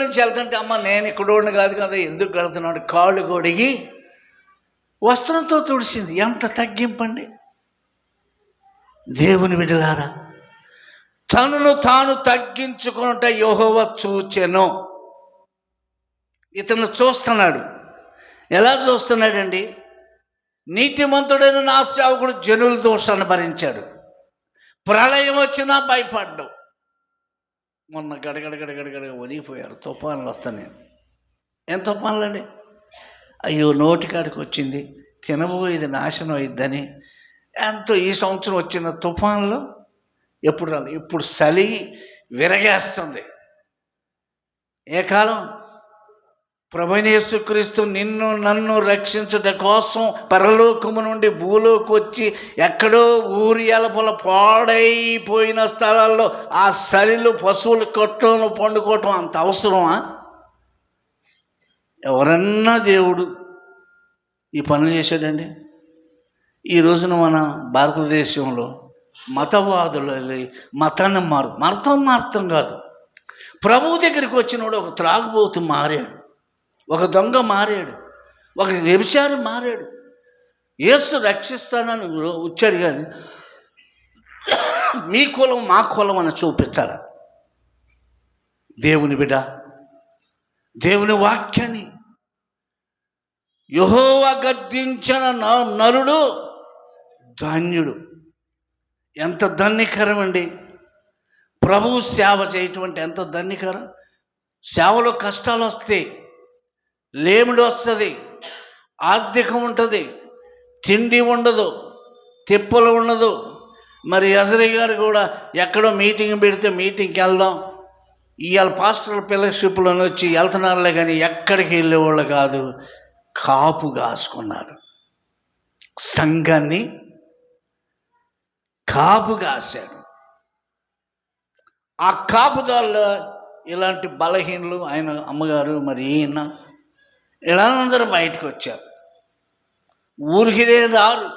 నుంచి వెళ్తుంటే, అమ్మ నేను ఇక్కడ కాదు కదా, ఎందుకు కడుతున్నాడు, కాళ్ళు కొడిగి వస్త్రంతో తుడిసింది. ఎంత తగ్గింపండి దేవుని బిడ్డలారా. తనను తాను తగ్గించుకున్నట యెహోవా చూచెను. ఇతను చూస్తున్నాడు. ఎలా చూస్తున్నాడండి? నీతిమంతుడైన నా సేవకుడు జనుల దోషాన్ని భరించాడు. ప్రళయం వచ్చినా భయపడ్డు. మొన్న గడగడ వణిగిపోయారు. తుఫాన్లు వస్తున్నాయి. ఏం తుఫాన్లు అండి? అయ్యో నోటికాడికి వచ్చింది, తినబోయేది నాశనం అయిద్దని. ఎంతో ఈ సంవత్సరం వచ్చిన తుఫాన్లు ఎప్పుడు రాదు. ఇప్పుడు చలి విరగేస్తుంది. ఏ కాలం? ప్రభువైన యేసుక్రీస్తు నిన్ను నన్ను రక్షించుట కోసం పరలోకము నుండి భూలోకి వచ్చి ఎక్కడో ఊరి ఎలపల పాడైపోయిన స్థలాల్లో ఆ చలిలో పశువులు కొట్టడం పండుకోవటం అంత అవసరమా? ఎవరన్నా దేవుడు ఈ పనులు చేశాడండి? ఈ రోజున మన భారతదేశంలో మతవాదులు మతాన్ని మారుతాం కాదు. ప్రభువు దగ్గరికి వచ్చినోడు ఒక త్రాగుబోతు మారాడు, ఒక దొంగ మారాడు, ఒక వ్యభిచారి మారాడు. యేసు రక్షిస్తానని వచ్చాడు, కానీ మీ కులం మా కులం అని చూపించాలి. దేవుని బిడ్డ, దేవుని వాక్యాన్ని యెహోవా గద్దించిన నరుడు ధన్యుడు. ఎంత ధన్యకరం అండి ప్రభువు సేవ చేయటం అంటే. ఎంత ధన్యకరం. సేవలో కష్టాలు వస్తాయి, లేమిడి వస్తుంది, ఆర్థికం ఉంటుంది, తిండి ఉండదు, తిప్పలు ఉండదు. మరి యజరి గారు కూడా ఎక్కడో మీటింగ్ పెడితే మీటింగ్కి వెళ్దాం, ఇవాళ పాస్టర్ ఫెలోషిప్లోనే వచ్చి వెళ్తున్నారులే, కానీ ఎక్కడికి వెళ్ళేవాళ్ళు కాదు. కాపు కాసుకున్నారు, సంఘాన్ని కాపు కాశాడు. ఆ కాపుదాల్లో ఇలాంటి బలహీనలు, ఆయన అమ్మగారు, మరి ఈయన ఇలా అందరూ బయటకు వచ్చారు. ఊరికిదే రారు.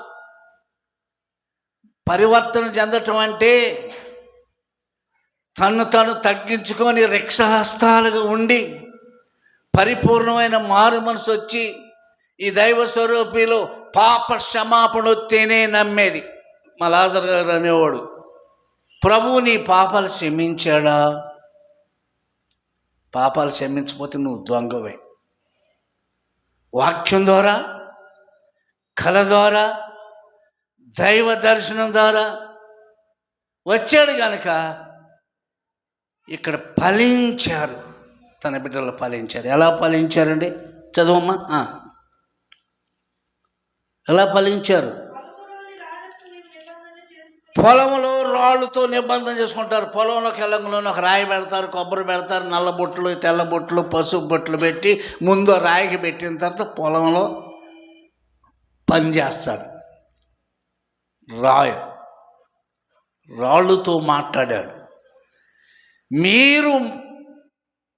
పరివర్తన చెందటం అంటే తను తగ్గించుకొని రిక్షహస్తాలుగా ఉండి పరిపూర్ణమైన మారు మనసు వచ్చి ఈ దైవ స్వరూపిలో పాప క్షమాపణ వస్తేనే నమ్మేది. మా లాజర్ గారు అనేవాడు, ప్రభువు నీ పాపాలు క్షమించాడా? పాపాలు క్షమించకపోతే నువ్వు దొంగవే. వాక్యం ద్వారా, కళ ద్వారా, దైవ దర్శనం ద్వారా వచ్చాడు కనుక ఇక్కడ ఫలించారు. తన బిడ్డలు ఫలించారు. ఎలా ఫలించారండి? చదవమ్మా. ఎలా ఫలించారు? పొలంలో రాళ్ళతో నిబంధన చేసుకుంటారు. పొలంలోకి వెళ్ళంలోనే ఒక రాయి పెడతారు, కొబ్బరి పెడతారు, నల్ల బొట్లు, తెల్ల బొట్లు, పసుపు బొట్లు పెట్టి ముందు రాయికి పెట్టిన తర్వాత పొలంలో పని చేస్తారు. రాళ్ళుతో మాట్లాడాడు. మీరు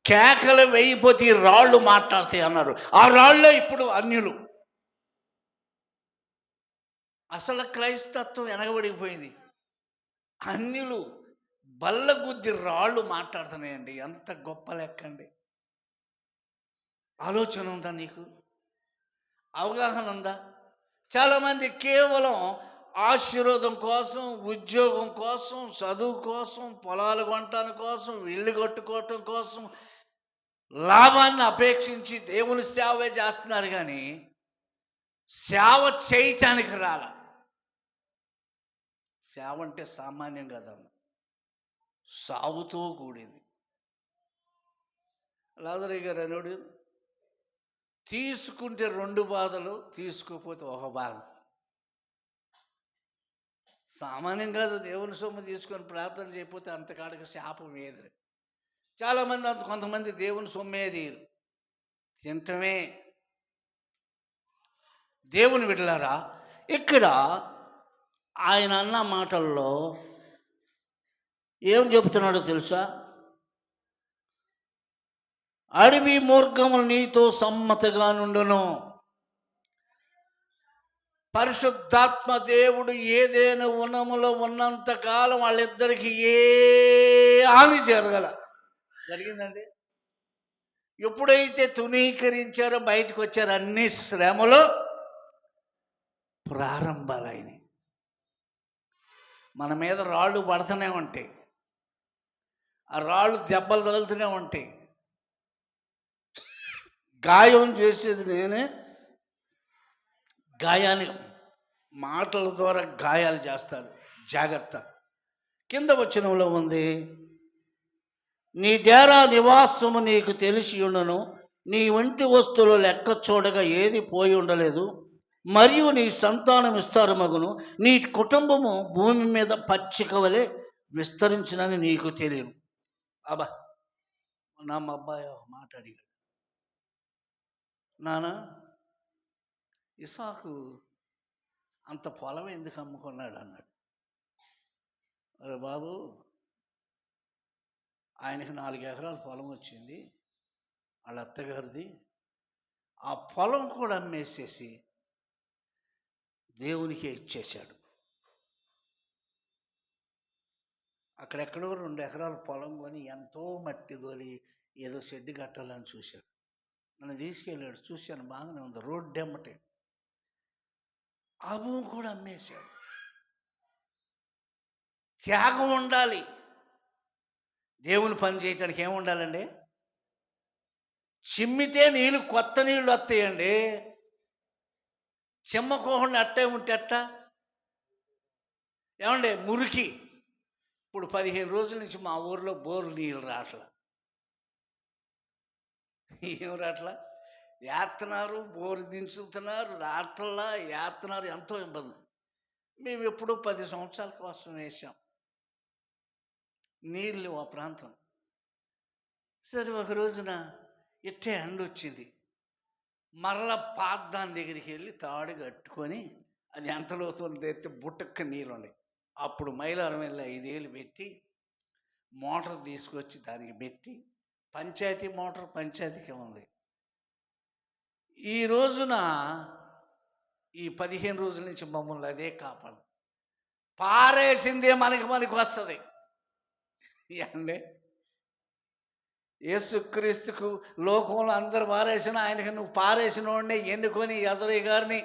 కేకలు వేయిపోతే రాళ్ళు మాట్లాడతాయి అన్నారు. ఆ రాళ్ళే ఇప్పుడు అన్యులు. అసలు క్రైస్తత్వం వెనకబడిపోయింది. అన్యులు బల్లగుద్ది రాళ్ళు మాట్లాడుతున్నాయండి. ఎంత గొప్ప లెక్కండి. ఆలోచన ఉందా నీకు? అవగాహన ఉందా? చాలామంది కేవలం ఆశీర్వాదం కోసం, ఉద్యోగం కోసం, చదువు కోసం, పొలాలు కొనటానికి కోసం, ఇల్లు కట్టుకోవటం కోసం లాభాన్ని అపేక్షించి దేవుని సేవే చేస్తున్నారు, కానీ సేవ చేయటానికి రాల. సేవ అంటే సామాన్యం కదమ్మ, సాగుతో కూడింది. లాజరు గారు అనుడు తీసుకుంటే 2 బాధలు, తీసుకోకపోతే 1 బాధ. సామాన్యం కాదు. దేవుని సొమ్ము తీసుకొని ప్రార్థన చేయకపోతే అంతకాడికి శాపం ఏది. చాలామంది కొంతమంది దేవుని సొమ్మేది తింటమే. దేవుని బిడ్డలారా, ఇక్కడ ఆయన అన్న మాటల్లో ఏం చెబుతున్నాడో తెలుసా? అడవి మూర్ఖములు నీతో సమ్మతగా నుండును. పరిశుద్ధాత్మ దేవుడు ఏదైనా వనములో ఉన్నంత కాలం వాళ్ళిద్దరికి ఏ హాని జరిగిందండి? ఎప్పుడైతే తునీకరించారో బయటకు వచ్చారో అన్ని శ్రమలు ప్రారంభాలైనవి. మన మీద రాళ్ళు పడుతూనే ఉంటాయి, ఆ రాళ్ళు దెబ్బలు తగులుతూనే ఉంటాయి. గాయం చేసేది నేనే. గాయాన్ని మాటల ద్వారా గాయాలు చేస్తారు, జాగ్రత్త. కింద వచనంలో ఉంది, నీ డేరా నివాసము నీకు తెలిసి ఉండను, నీ వంటి వస్తువులు లెక్క చూడగా ఏది పోయి ఉండలేదు, మరియు నీ సంతానం విస్తారమగును, నీ కుటుంబము భూమి మీద పచ్చిక వలె విస్తరించునని నీకు తెలియను. అబ్బా, మా అబ్బాయి ఒక మాట అడిగాడు, నాన్న ఇసాకు అంత పొలం ఎందుకు అమ్ముకున్నాడు అన్నాడు. అరే బాబు, ఆయనకి 4 ఎకరాల పొలం వచ్చింది, వాళ్ళ అత్తగారిది. ఆ పొలం కూడా అమ్మేసేసి దేవునికే ఇచ్చేశాడు. అక్కడెక్కడో 2 ఎకరాల పొలం కొని ఎంతో మట్టి తోలి ఏదో షెడ్ కట్టాలని చూశాడు. నన్ను తీసుకెళ్ళాడు, చూశాను, బాగానే ఉంది, రోడ్డు ఎమ్మటే. ఆ భూమి కూడా అమ్మేశాడు. త్యాగం ఉండాలి. దేవుని పని చేయటానికి ఏముండాలండి? చిమ్మితే నీళ్ళు, కొత్త నీళ్ళు వస్తాయండి. చిమ్మకోకుండా అట్టే ఉంటే అట్ట ఏమండి, మురికి. ఇప్పుడు 15 రోజుల నుంచి మా ఊర్లో బోరు నీళ్ళు రావట్లా. ఏం రావట్లా? వేస్తున్నారు, బోరు దించుతున్నారు, రాట్లా వేస్తున్నారు, ఎంతో ఇబ్బంది. మేము ఎప్పుడూ 10 సంవత్సరాల కోసం వేసాం నీళ్ళు ఆ ప్రాంతం. సరే, ఒక రోజున ఇట్టే ఎండ వచ్చింది. మరలా పాద్దాని దగ్గరికి వెళ్ళి తాడు కట్టుకొని, అది ఎంత లోతులో తెస్తే బుట్టక్క నీళ్ళు ఉన్నాయి. అప్పుడు మైలారం వెళ్ళి 5 ఏళ్ళు పెట్టి మోటార్ తీసుకొచ్చి దానికి పెట్టి, పంచాయతీ మోటార్ పంచాయతీకి ఉంది. ఈ రోజున ఈ 15 రోజుల నుంచి మమ్మల్ని అదే కాపాడు. పారేసిందే మనకి వస్తుంది అండి. యేసుక్రీస్తుకు లోకంలో అందరు పారేసిన, ఆయనకి నువ్వు పారేసిన వాడిని ఎన్నుకొని అజరయ్య గారిని.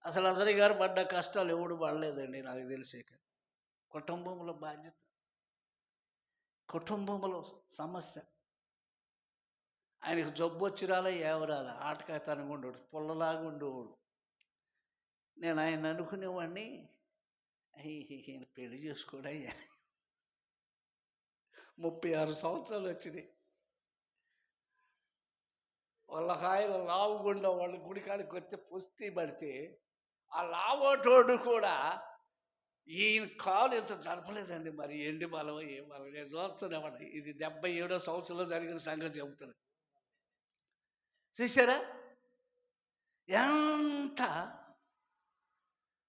అసలు అజరయ్య గారు పడ్డ కష్టాలు ఎవడు పడలేదండి నాకు తెలిసే. కుటుంబంలో బాధ్యత, కుటుంబంలో సమస్య. ఆయనకు జబ్బు వచ్చి రాలే, ఏవరాల ఆటకాయతనంగా ఉండేవాడు, పుల్లలాగా ఉండేవాడు. నేను ఆయన అనుకునేవాడిని, ఈయన పెళ్లి చేసుకోడయ్యా. 36 సంవత్సరాలు వచ్చినాయి. వాళ్ళకి ఆయన లావుగుండా వాళ్ళ గుడికాడికి వస్తే పుస్తీ పడితే, ఆ లావోటోడు కూడా ఈయన కాలు ఎంత జరపలేదండి. మరి ఎండి బలం ఏం బలం నేను చూస్తున్నామండి. ఇది 77వ సంవత్సరంలో జరిగిన సంగతి చెబుతున్నాను. చూసారా ఎంత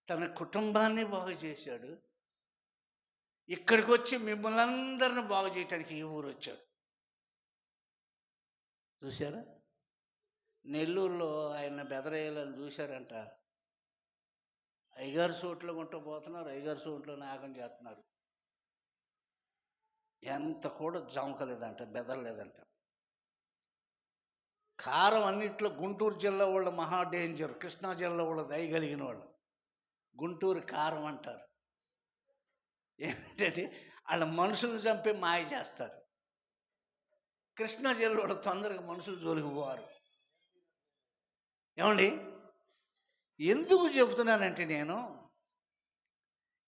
తన కుటుంబాన్ని బాగు చేశాడు. ఇక్కడికి వచ్చి మిమ్మల్ని అందరిని బాగు చేయటానికి ఈ ఊరు వచ్చాడు. చూసారా, నెల్లూరులో ఆయన బెదరేయాలని చూశారంట. అయ్యగారి సోట్లో గుంట పోతున్నారు, అయ్యగారి సోట్లో నాగం చేస్తున్నారు. ఎంత కూడా జమకలేదంట, బెదరలేదంట. కారం అన్నింటిలో గుంటూరు జిల్లా వాళ్ళు మహా డేంజర్, కృష్ణా జిల్లా వాళ్ళు దయగలిగిన వాళ్ళు. గుంటూరు కారం అంటారు. ఏంటంటే వాళ్ళ మనుషులను చంపి మాయ చేస్తారు. కృష్ణా జిల్లా వాళ్ళు తొందరగా మనుషులు జోలికి పోవారు. ఏమండి, ఎందుకు చెబుతున్నానంటే, నేను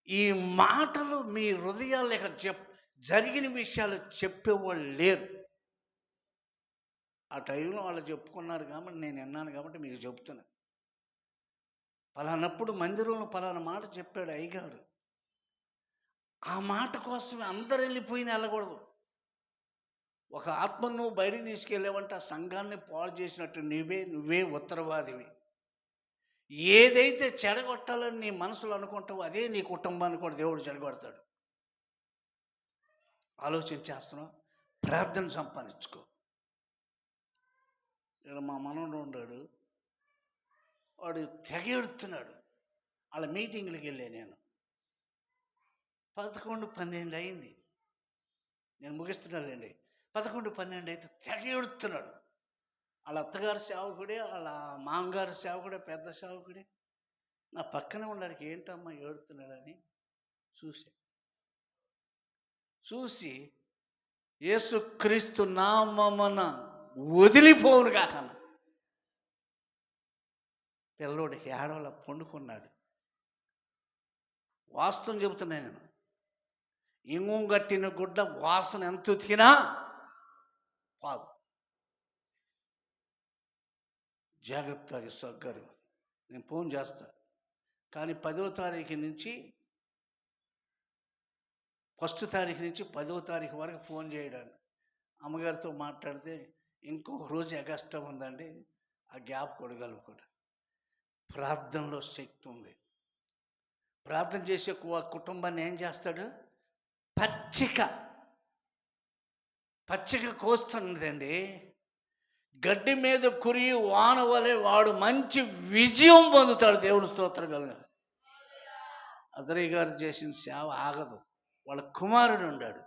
ఈ మాటలు మీ హృదయాలు లేక జరిగిన విషయాలు చెప్పేవాళ్ళు లేరు. ఆ టైంలో వాళ్ళు చెప్పుకున్నారు కాబట్టి నేను విన్నాను కాబట్టి మీకు చెప్తున్నా. పలానప్పుడు మందిరంలో పలానా మాట చెప్పాడు అయ్యగారు. ఆ మాట కోసమే అందరు వెళ్ళిపోయిన వెళ్ళకూడదు. ఒక ఆత్మను నువ్వు బయటికి తీసుకెళ్ళావంటే ఆ సంఘాన్ని పాడు చేసినట్టు నువ్వే ఉత్తరవాదివి. ఏదైతే చెడగొట్టాలని నీ మనసులో అనుకుంటావో అదే నీ కుటుంబాన్ని కూడా దేవుడు చెడగొడతాడు. ఆలోచన చేస్తున్నావు, ప్రార్థన సంపాదించుకో. ఇక్కడ మా మనవడు ఉన్నాడు, వాడు తెగెడుతున్నాడు. వాళ్ళ మీటింగ్లకి వెళ్ళే నేను 11-12 అయింది. నేను ముగిస్తున్నానండి. 11, 12 అయితే తెగ ఏడుస్తున్నాడు. వాళ్ళ అత్తగారు సేవకుడే, వాళ్ళ మామగారు సేవకుడే, పెద్ద సేవకుడే. నా పక్కనే ఉండడానికి ఏంటమ్మా ఏడుతున్నాడని చూసి యేసుక్రీస్తు నామమున వదిలిపోవును కాకన్నా పిల్లోడు ఏడవల పండుకున్నాడు. వాస్తవం చెబుతున్నాను నేను. ఇంగు గట్టిన గుడ్డ వాసన ఎంత ఉతికినా పాదు. జాగ్రత్త ఇసాక్ గారు, నేను ఫోన్ చేస్తా. కానీ 10వ తారీఖు నుంచి 1st తారీఖు నుంచి 10వ తారీఖు వరకు ఫోన్ చేయడానికి అమ్మగారితో మాట్లాడితే ఇంకొక రోజు ఎగస్ట్రా ఉందండి, ఆ గ్యాప్ కొడగలుగుతాడు. ప్రార్థనలో శక్తి ఉంది. ప్రార్థన చేసే కుటుంబాన్ని ఏం చేస్తాడు? పచ్చిక కోస్తున్నదండి. గడ్డి మీద కురిగి వాన వలె వాడు మంచి విజయం పొందుతాడు. దేవుని స్తోత్రం కలుగ. అజరయ్య గారు చేసిన సేవ ఆగదు. వాళ్ళ కుమారుడు ఉన్నాడు,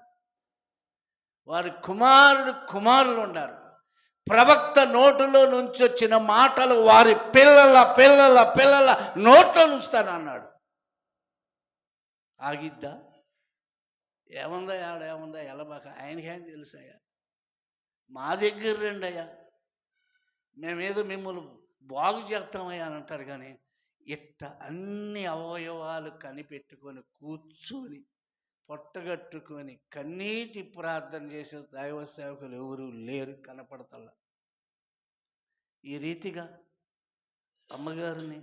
వారి కుమారులు ఉన్నారు. ప్రవక్త నోటులో నుంచి వచ్చిన మాటలు వారి పిల్లల నోట్లో ఉంచుతానన్నాడు. ఆగిద్దా? ఏముందా ఆడేముందా ఎలబాక ఆయనకేం తెలుసయ్యా. మా దగ్గర రండి అయ్యా, మేమేదో మిమ్మల్ని బాగు చేస్తామయ్యా అని అంటారు. కానీ ఇట్ట అన్ని అవయవాలు కనిపెట్టుకొని కూర్చొని పొట్టగట్టుకొని కన్నీటి ప్రార్థన చేసే దైవ సేవకులు ఎవరు లేరు, కనపడతల్లా. ఈ రీతిగా అమ్మగారిని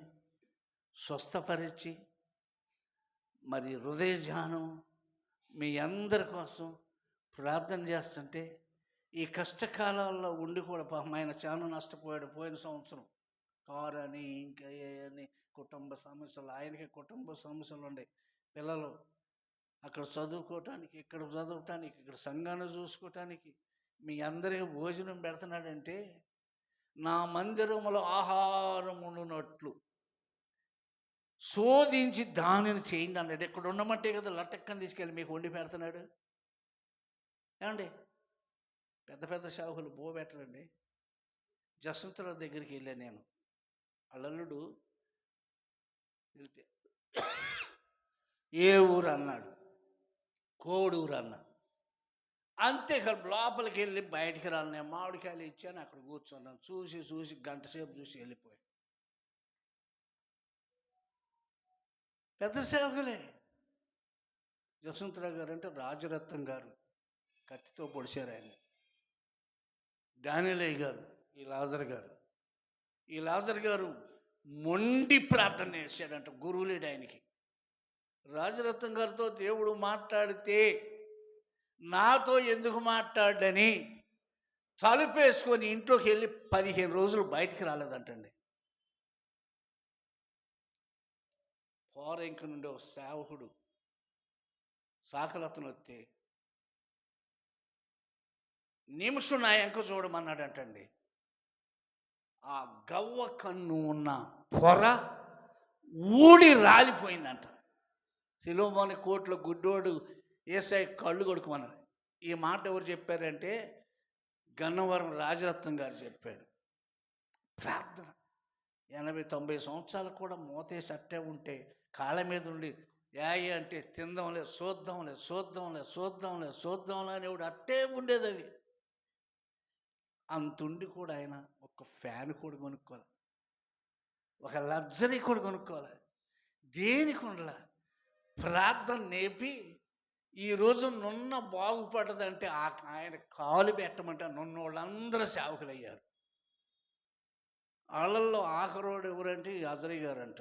స్వస్థపరిచి మరి హృదయ ధ్యానం మీ అందరి కోసం ప్రార్థన చేస్తుంటే, ఈ కష్టకాలంలో ఉండి కూడా పాపం ఆయన చాలా నష్టపోయాడు. పోయిన సంవత్సరం కారు అని ఇంకా అని కుటుంబ సమస్యలు, ఆయనకి కుటుంబ సమస్యలు ఉండే. పిల్లలు అక్కడ చదువుకోవటానికి, ఇక్కడ చదవటానికి, ఇక్కడ సంఘాన్ని చూసుకోవటానికి మీ అందరికీ భోజనం పెడుతున్నాడంటే, నా మందిరములో ఆహారం ఉండునట్లు శోధించి దానిని చేయండి అన్నాడు. ఇక్కడ ఉండమంటే కదా లటక్కని తీసుకెళ్ళి మీకు వండి పెడుతున్నాడు. ఏమండి, పెద్ద సేవకులు పెట్టరండి. జసంతుల దగ్గరికి వెళ్ళాను నేను. అల్లల్లుడు వెళ్తే ఏ ఊరు అన్నాడు, కోడూరు అన్నా. అంతే లోపలికి వెళ్ళి బయటికి రాను. నేను మామిడికాయలు ఇచ్చాను, అక్కడ కూర్చున్నాను. చూసి గంట సేపు చూసి వెళ్ళిపోయాను. పెద్ద సేవకులే. జసంతరావు గారు అంటే రాజరత్నం గారు కత్తితో పొడిచారు ఆయన. దానిలయ్య గారు, ఈ లాజర్ గారు మొండి ప్రార్థన చేశాడంట. గురువులేడు ఆయనకి. రాజరత్నం గారితో దేవుడు మాట్లాడితే నాతో ఎందుకు మాట్లాడని తలుపేసుకొని ఇంట్లోకి వెళ్ళి 15 రోజులు బయటికి రాలేదంటండి. పోరెంక నుండి ఒక సేవకుడు సాకలతను వస్తే నిమిషం నా ఎంక చూడమన్నాడంటండి. ఆ గవ్వ కన్ను ఉన్న పొర ఊడి రాలిపోయిందంట. సిలోమోని కోట్ల గుడ్డోడు ఏసై కళ్ళు కొడుకోమన్నాడు. ఈ మాట ఎవరు చెప్పారంటే గన్నవరం రాజరత్నం గారు చెప్పాడు. ప్రార్థన 80-90 సంవత్సరాలు కూడా మోతేసి అట్టే ఉంటే కాళ్ళ మీద ఉండి యాయి అంటే తిందాంలే చూద్దాంలే అనేవాడు అట్టే ఉండేది. అది అంతుండి కూడా ఆయన ఒక ఫ్యాన్ కూడా కొనుక్కోవాలి, ఒక లగ్జరీ కూడా కొనుక్కోవాలి. దేనికి ఉండలా ప్రార్థన నేపి ఈరోజు నున్న బాగుపడదంటే ఆయన కాలు పెట్టమంటే నున్న వాళ్ళందరూ సేవకులు అయ్యారు. వాళ్ళల్లో ఆఖరోడు ఎవరంటే అజరయ్య గారు అంట.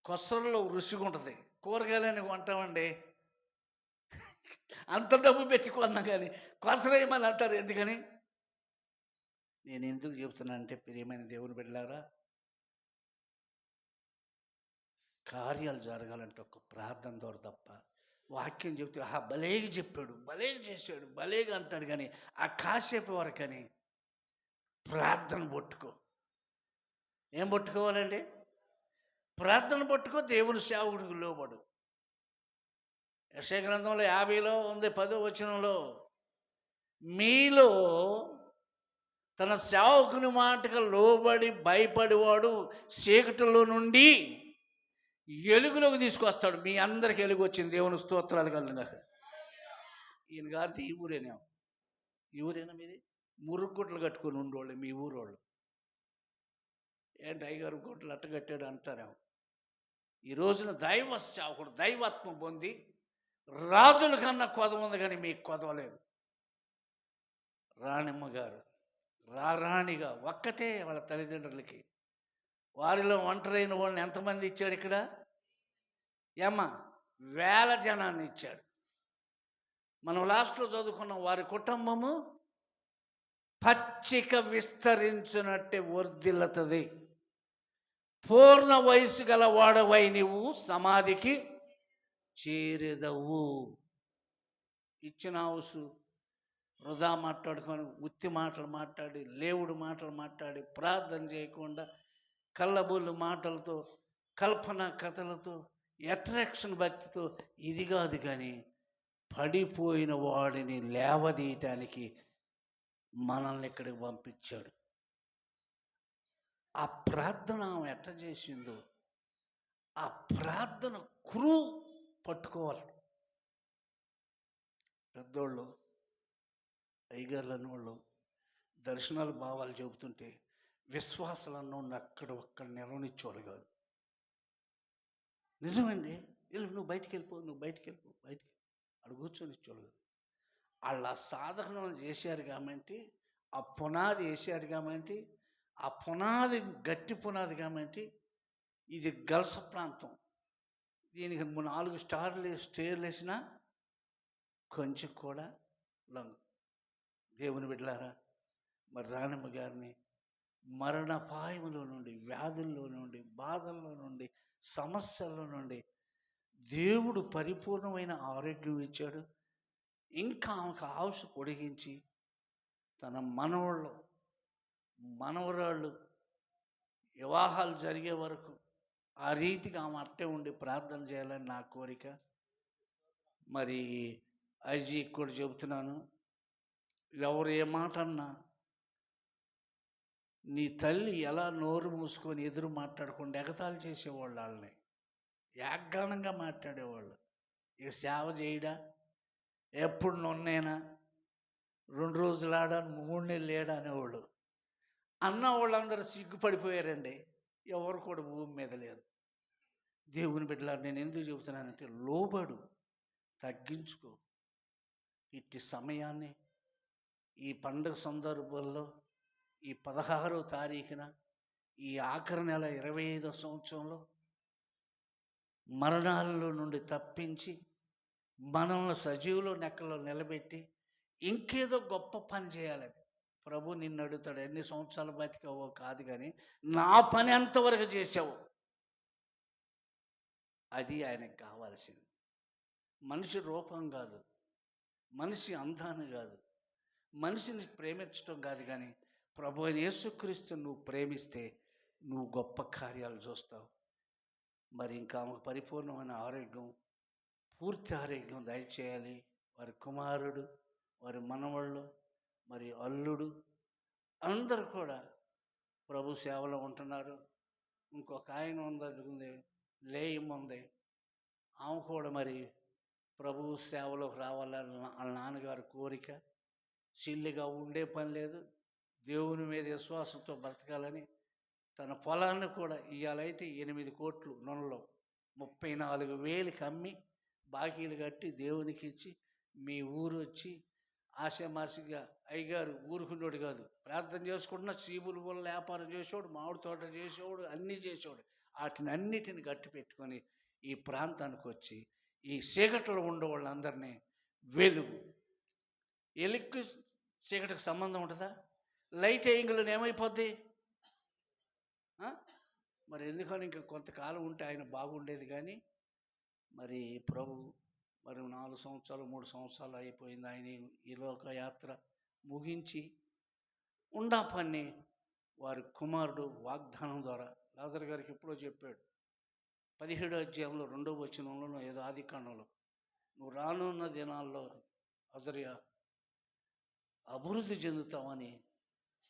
కొసరలో రుచిగా ఉంటుంది. కూరగాయలని కొంటామండి, అంత డబ్బు పెట్టుకున్నా కానీ కొసరేయమని అంటారు. ఎందుకని? నేను ఎందుకు చెబుతున్నానంటే, ప్రియమైన దేవుని బిడ్డలారా, కార్యాలు జరగాలంటే ఒక ప్రార్థన ద్వారా తప్ప వాక్యం చెబితే భలేగా చెప్పాడు, భలేగా చేశాడు, భలేగా అంటాడు. కానీ ఆ కాసేపు వరకని ప్రార్థన పట్టుకో. ఏం పట్టుకోవాలండి? ప్రార్థన పట్టుకో. దేవుని సేవకుడికి లోబడు. యెషయా గ్రంథంలో 50లో ఉంది 10వ వచనంలో, మీలో తన సేవకుని మాటకు లోబడి భయపడేవాడు చీకటిలో నుండి ఎలుగులోకి తీసుకొస్తాడు. మీ అందరికి ఎలుగు వచ్చింది. దేవుని స్తోత్రాలు కలిగిన ఈయన గారిది ఈ ఊరేనా? ఈ ఊరేనా మీది? మురుగుగుట్లు కట్టుకొని ఉండేవాళ్ళు మీ ఊరోళ్ళు. ఏంటి అయ్యగారు గుట్లు అట్ట కట్టాడు అంటారేమో. ఈ రోజున దైవ సేవకుడు దైవాత్మ పొంది రాజుల కన్నా కొదవ ఉంది, కానీ మీకు కొదవలేదు. రాణిమ్మ గారు రాణిగా ఒక్కతే వాళ్ళ తల్లిదండ్రులకి. వారిలో ఒంటరైన వాళ్ళని ఎంతమంది ఇచ్చాడు ఇక్కడ? ఏమ్మా, వేల జనాన్ని ఇచ్చాడు. మనం లాస్ట్లో చదువుకున్న వారి కుటుంబము పచ్చిక విస్తరించినట్టే వర్ధిల్లుతుంది. పూర్ణ వయసు గల వాడవై నీవు సమాధికి చేరేదవు. ఇచ్చిన హౌసు వృధా మాట్లాడుకొని ఉత్తి మాటలు మాట్లాడి లేవుడు మాటలు మాట్లాడి ప్రార్థన చేయకుండా కళ్ళబొల్లు మాటలతో కల్పన కథలతో అట్రాక్షన్ భక్తితో ఇది కాదు, కానీ పడిపోయిన వాడిని లేవదీయటానికి మనల్ని ఇక్కడికి పంపించాడు. ఆ ప్రార్థన ఆమె ఎట్ట చేసిందో ఆ ప్రార్థన కురు పట్టుకోవాలి. పెద్దోళ్ళు అయ్యగారులు అన్నవాళ్ళు దర్శనాలు భావాలు చెబుతుంటే విశ్వాసాలు అన్నోడిని ఒక్కడ నిర్వహించేవాళ్ళు కాదు. నిజమండి, నువ్వు బయటికి వెళ్ళిపో అక్కడ కూర్చొని ఇచ్చేవాళ్ళు కాదు. వాళ్ళ సాధకం చేశారు కాబట్టి, ఆ పునాది వేసారు కాబట్టి, ఆ పునాది గట్టి పునాది కాబట్టి ఇది గల్స ప్రాంతం. దీనికి 4 స్టేర్లు వేసినా కొంచెం కూడా లొంగ. దేవుని బిడ్డలారా, మరి రాణమ్మ గారిని మరణపాయములో నుండి, వ్యాధుల్లో నుండి, బాధల్లో నుండి, సమస్యల నుండి దేవుడు పరిపూర్ణమైన ఆరోగ్యం ఇచ్చాడు. ఇంకా ఆమెకు ఆయుష్ పొడిగించి తన మనవరాళ్ళు వివాహాలు జరిగే వరకు ఆ రీతిగా ఆమె అట్టే ఉండి ప్రార్థన చేయాలని నా కోరిక. మరి ఐజీకి కూడా చెబుతున్నాను, ఎవరు ఏ మాట అన్నా నీ తల్లి ఎలా నోరు మూసుకొని ఎదురు మాట్లాడకుండా ఎగతాళి చేసేవాళ్ళు, వాళ్ళని యాగ్గానంగా మాట్లాడేవాళ్ళు. ఇక సేవ చేయడా, ఎప్పుడు నొన్నేనా, 2 రోజులు ఆడా 3 నెలలు ఏడా అనేవాళ్ళు. అన్న వాళ్ళందరూ సిగ్గుపడిపోయారండి. ఎవరు కూడా భూమి మీద లేరు. దేవుని బిడ్డలారు, నేను ఎందుకు చెబుతున్నానంటే, లోబడు, తగ్గించుకో. ఇట్టి సమయాన్ని ఈ పండుగ సందర్భంలో ఈ 16వ తారీఖున ఈ ఆఖరి నెల 25వ సంవత్సరంలో మరణాలలో నుండి తప్పించి మనల్ని సజీవులో నెక్కలో నిలబెట్టి ఇంకేదో గొప్ప పని చేయాలని ప్రభు నిన్ను అడుగుతాడు. ఎన్ని సంవత్సరాలు బతికావో కాదు, కానీ నా పని ఎంతవరకు చేసావు అది ఆయనకు కావాల్సింది. మనిషి రూపం కాదు, మనిషి అందాన్ని కాదు, మనిషిని ప్రేమించడం కాదు, కానీ ప్రభు అయిన యేసుక్రీస్తు నువ్వు ప్రేమిస్తే నువ్వు గొప్ప కార్యాలు చూస్తావు. మరి ఇంకా ఆమెకు పరిపూర్ణమైన ఆరోగ్యం, పూర్తి ఆరోగ్యం దయచేయాలి. వారి కుమారుడు, వారి మనవళ్ళు, మరి అల్లుడు అందరూ కూడా ప్రభు సేవలో ఉంటున్నారు. ఇంకొక ఆయన ఉంది, లేయం ఉంది, ఆమె కూడా మరి ప్రభు సేవలోకి రావాలని వాళ్ళ నాన్నగారి కోరిక. సిల్లిగా ఉండే పని లేదు, దేవుని మీద విశ్వాసంతో బ్రతకాలని తన పొలాన్ని కూడా ఇవాళైతే 8 కోట్లు నొనలో 34,000కి అమ్మి బాకీలు కట్టి దేవునికి ఇచ్చి మీ ఊరు వచ్చి ఆశామాసిగా అయ్యగారు ఊరుకున్నాడు కాదు, ప్రార్థన చేసుకుంటున్నా, చీపులు వల్ల వ్యాపారం చేసేవాడు, మామిడి తోట చేసేవాడు, అన్నీ చేసేవాడు. వాటిని అన్నిటిని గట్టి పెట్టుకొని ఈ ప్రాంతానికి వచ్చి ఈ చీకట్లో ఉండే వాళ్ళందరినీ వెలుగు. ఎలుక్కి చీకటికి సంబంధం ఉంటుందా? లైట్ వేయంగులో ఏమైపోద్ది? మరి ఎందుకని ఇంకా కొంతకాలం ఉంటే ఆయన బాగుండేది. కానీ మరి ప్రభు మరి 4 సంవత్సరాలు 3 సంవత్సరాలు అయిపోయింది. ఆయన ఈ లోక యాత్ర ముగించి ఉండా పని వారి కుమారుడు వాగ్దానం ద్వారా లాజరు గారికి ఎప్పుడో చెప్పాడు. 17వ అధ్యాయంలో 2వ వచనంలో ఏదో ఆదికాండంలో, నువ్వు రానున్న దినాల్లో అజరియా అభివృద్ధి చెందుతామని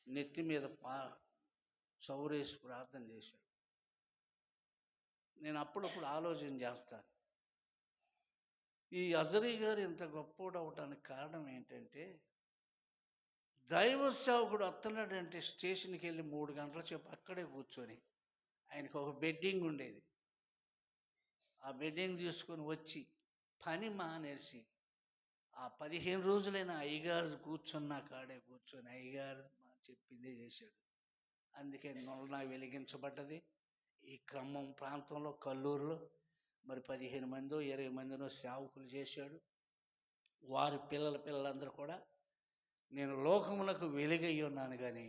నెత్తి మీద చౌరేసి ప్రార్థన చేశాడు. నేను అప్పుడప్పుడు ఆలోచన చేస్తాను, ఈ అజరీ గారు ఇంత గొప్పోడు అవటానికి కారణం ఏంటంటే, దైవ సేవకుడు వస్తున్నాడంటే స్టేషన్కి వెళ్ళి 3 గంటల సేపు అక్కడే కూర్చొని, ఆయనకు ఒక బెడ్డింగ్ ఉండేది, ఆ బెడ్డింగ్ తీసుకొని వచ్చి పని మానేసి ఆ 15 రోజులైన అయ్యగారు కూర్చున్న కాడే కూర్చొని అయ్యగారు చెప్పిందే చేశాడు. అందుకే నొలన వెలిగించబడ్డది. ఈ ఖమ్మం ప్రాంతంలో కల్లూరులో మరి 15 మందో 20 మందినో సేవకులు చేశాడు. వారి పిల్లలందరూ కూడా నేను లోకములకు వెలుగై ఉన్నాను కానీ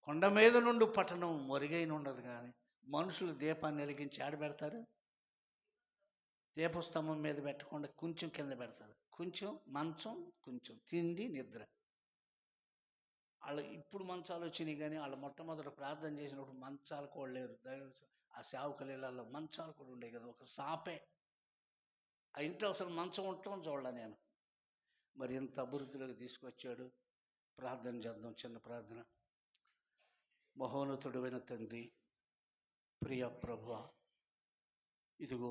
కొండ మీద నుండి పట్టణం మరుగైన ఉండదు. కానీ మనుషులు దీపాన్ని వెలిగించి ఆడబెడతారు, దీపస్తంభం మీద పెట్టకుండా కొంచెం కింద పెడతారు, కొంచెం మంచం, కొంచెం తిండి, నిద్ర. వాళ్ళు ఇప్పుడు మంచాలు వచ్చినాయి, కానీ వాళ్ళు మొట్టమొదట ప్రార్థన చేసినప్పుడు మంచాలు కూడా లేరు. ఆ సేవకులలో మంచాలు కూడా ఉండేవి కదా, ఒక సాపే. ఆ ఇంట్లో అసలు మంచం ఉండటం చూడాల నేను. మరి ఎంత అభివృద్ధిలోకి తీసుకొచ్చాడు. ప్రార్థన చేద్దాం, చిన్న ప్రార్థన. మహోన్నతుడైన తండ్రి, ప్రియ ప్రభువా, ఇదిగో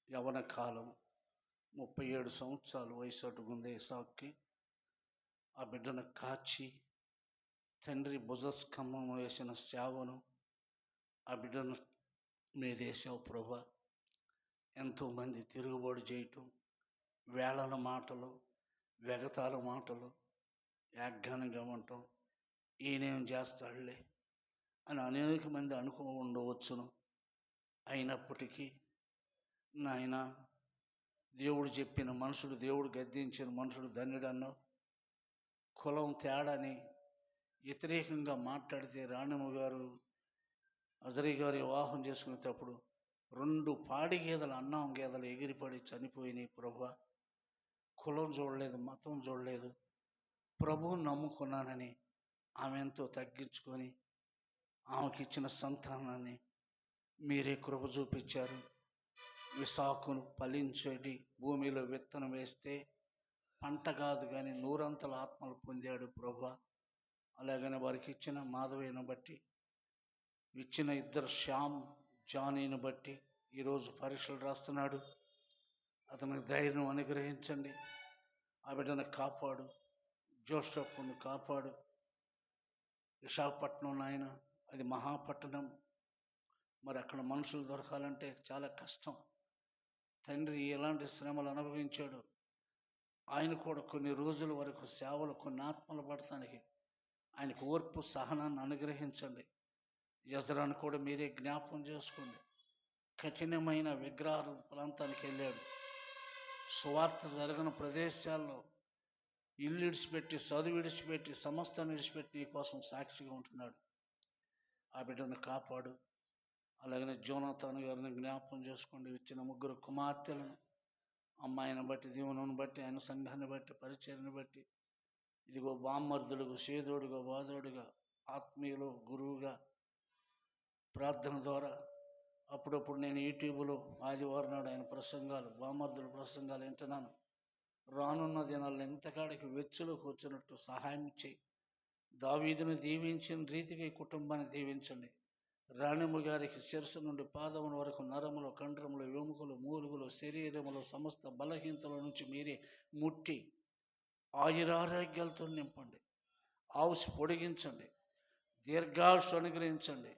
యవన కాలం 37 సంవత్సరాలు వయసు అటుకుందే ఇసాక్కి. ఆ బిడ్డను కాచి తండ్రి భుజస్కంభం వేసిన సేవను ఆ బిడ్డను మీదేసావు ప్రభా. ఎంతోమంది తిరుగుబాటు చేయటం, వేళన మాటలు, వెగతాల మాటలు, యాజ్ఞానంగా ఉండటం, ఈయనేం చేస్తాడులే అని అనేక మంది అనుకో ఉండవచ్చును. అయినప్పటికీ నాయన, దేవుడు చెప్పిన మనుషుడు, దేవుడు గద్దించిన మనుషుడు ధన్యుడు అన్నావు. కులం తేడాని వ్యతిరేకంగా మాట్లాడితే రాణమ్మ గారు అజరీ గారు వివాహం చేసుకునేటప్పుడు 2 పాడి గేదెలు, అన్నం గేదెలు ఎగిరిపడి చనిపోయినాయి ప్రభా. కులం చూడలేదు, మతం చూడలేదు, ప్రభువుని నమ్ముకున్నానని ఆమె ఎంతో తగ్గించుకొని ఆమెకి ఇచ్చిన సంతానాన్ని మీరే కృప చూపించారు. ఇసాకును ఫలించేటి భూమిలో విత్తనం వేస్తే పంట కాదు కానీ 100 ఆత్మలు పొందాడు ప్రభా. అలాగనే వారికి ఇచ్చిన మాధవయ్యను బట్టి, ఇచ్చిన 2 శ్యామ్ జానీని బట్టి ఈరోజు పరీక్షలు రాస్తున్నాడు. అతనికి ధైర్యం అనుగ్రహించండి. ఆ బిడ్డను కాపాడు, జోసెఫ్ను కాపాడు. విశాఖపట్నం నాయన, అది మహాపట్టణం. మరి అక్కడ మనుషులు దొరకాలంటే చాలా కష్టం. తండ్రి ఎలాంటి శ్రమలు అనుభవించాడు. ఆయన కూడా కొన్ని రోజుల వరకు సేవలు, కొన్ని ఆత్మలు పడటానికి ఆయనకు ఓర్పు, సహనాన్ని అనుగ్రహించండి. యజ్రాను కూడా మీరే జ్ఞాపకం చేసుకోండి. కఠినమైన విగ్రహ ప్రాంతానికి వెళ్ళాడు. సువార్త జరగని ప్రదేశాల్లో ఇల్లు విడిచిపెట్టి, చదువు విడిచిపెట్టి, సమస్తాన్ని విడిచిపెట్టి నీ కోసం సాక్షిగా ఉంటున్నాడు. ఆ బిడ్డను కాపాడు. అలాగనే జోనాథాన్ గారిని జ్ఞాపకం చేసుకోండి. ఇచ్చిన 3 కుమార్తెలను, అమ్మాయిని బట్టి, దీవెనను బట్టి, ఆయన సంఘాన్ని బట్టి, పరిచయాన్ని బట్టి, ఇదిగో బామ్మర్దులుగా, సేదోడుగా, వాదోడుగా, ఆత్మీయులు, గురువుగా, ప్రార్థన ద్వారా అప్పుడప్పుడు నేను యూట్యూబ్లో ఆదివారం నాడు ఆయన ప్రసంగాలు, బామ్మర్దుల ప్రసంగాలు వింటున్నాను. రానున్న దినాల్లో ఎంతకాడికి వెచ్చులోకి వచ్చినట్టు సహాయం చేయి. దావీదును దీవించిన రీతిగా ఈ కుటుంబాన్ని దీవించండి. రాణమ్మ గారికి శిరస్సు నుండి పాదముల వరకు నరములు, కండ్రములు, ఎముకలు, మూలుగులు, శరీరములు సమస్త బలహీనతల నుంచి మీరే ముట్టి ఆయురారోగ్యాలతో నింపండి. ఆయుష్ పొడిగించండి, దీర్ఘాయుష్ అనుగ్రహించండి.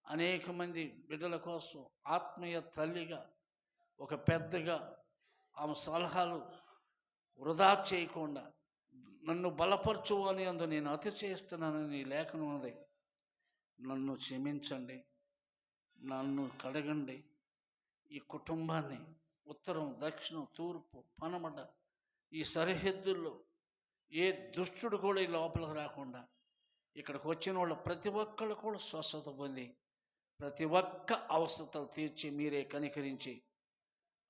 అనేక మంది బిడ్డల కోసం ఆత్మీయ తల్లిగా, ఒక పెద్దగా ఆమె సలహాలు వృధా చేయకుండా నన్ను బలపరచు అని అందు నేను అతిశయిస్తున్నానని నీ లేఖనం ఉన్నది. నన్ను క్షమించండి, నన్ను కడగండి. ఈ కుటుంబాన్ని ఉత్తరం, దక్షిణం, తూర్పు, పనమట ఈ సరిహద్దుల్లో ఏ దుష్టుడు కూడా ఈ లోపలికి రాకుండా ఇక్కడికి వచ్చిన వాళ్ళు ప్రతి ఒక్కళ్ళు కూడా స్వస్థత పొంది ప్రతి ఒక్క అవసరతలు తీర్చి మీరే కనికరించి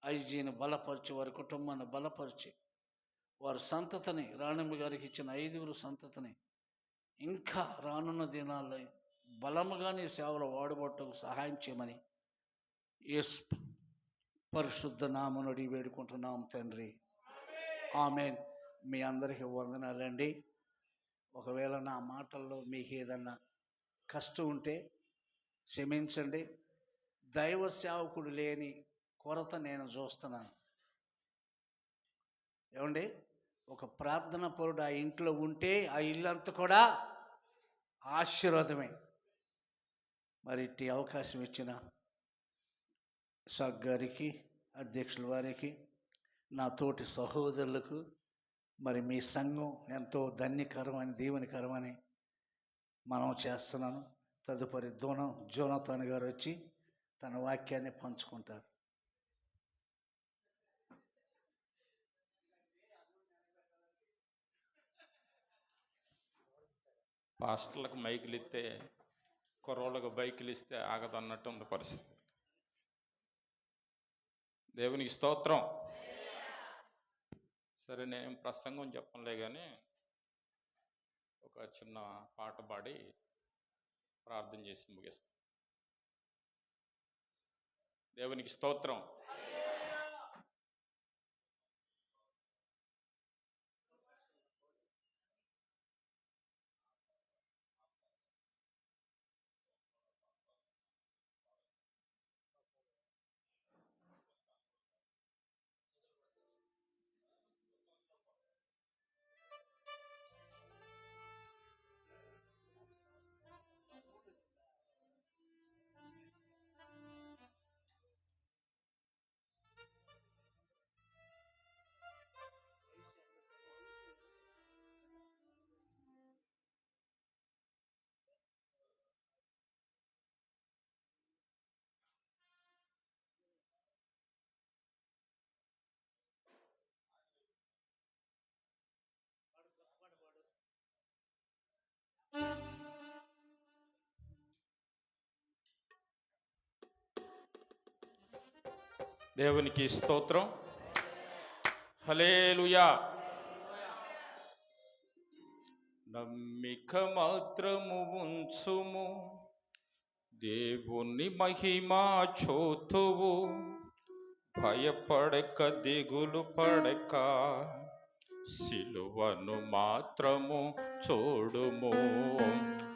ఐజీని బలపరిచి, వారి కుటుంబాన్ని బలపరిచి, వారి సంతతిని, రాణమ్మ గారికి ఇచ్చిన 5 సంతతిని ఇంకా రానున్న దినాల్లో బలముగా నీ సేవలు వాడబట్టకు సహాయం చేయమని యేసు పరిశుద్ధ నామమున వేడుకుంటున్నాం తండ్రి. ఆమేన్. మీ అందరికీ వందనాలండి. ఒకవేళ నా మాటల్లో మీకు ఏదన్నా కష్టం ఉంటే క్షమించండి. దైవ సేవకుడు లేని కొరత నేను చూస్తున్నాను. ఏమండి, ఒక ప్రార్థన పరుడు ఆ ఇంట్లో ఉంటే ఆ ఇల్లంతా కూడా ఆశీర్వాదమే. మరి ఇట్టి అవకాశం ఇచ్చిన సాగ్ గారికి, అధ్యక్షుల వారికి, నా తోటి సహోదరులకు, మరి మీ సంఘం ఎంతో ధన్యకరమని దీవెనకరమని మనం చేస్తున్నాను. తదుపరి జోనాథన్ గారు వచ్చి తన వాక్యాన్ని పంచుకుంటారు. పాస్టర్లకు మైకులు ఇస్తే కుర్రోళ్ళకు బైకులు ఇస్తే ఆగదన్నట్టు ఉంది పరిస్థితి. దేవునికి స్తోత్రం. సరే, నేను ప్రసంగం చెప్పనులే కానీ ఒక చిన్న పాట పాడి ప్రార్థన చేసి ముగిస్తాను. దేవునికి స్తోత్రం. దేవునికి స్తోత్రం. హల్లెలూయా. నమ్మిక మాత్రము ఉంచుము, దేవుని మహిమా చూతువు, భయపడక దిగులు పడక, సిలువను మాత్రము చూడుము.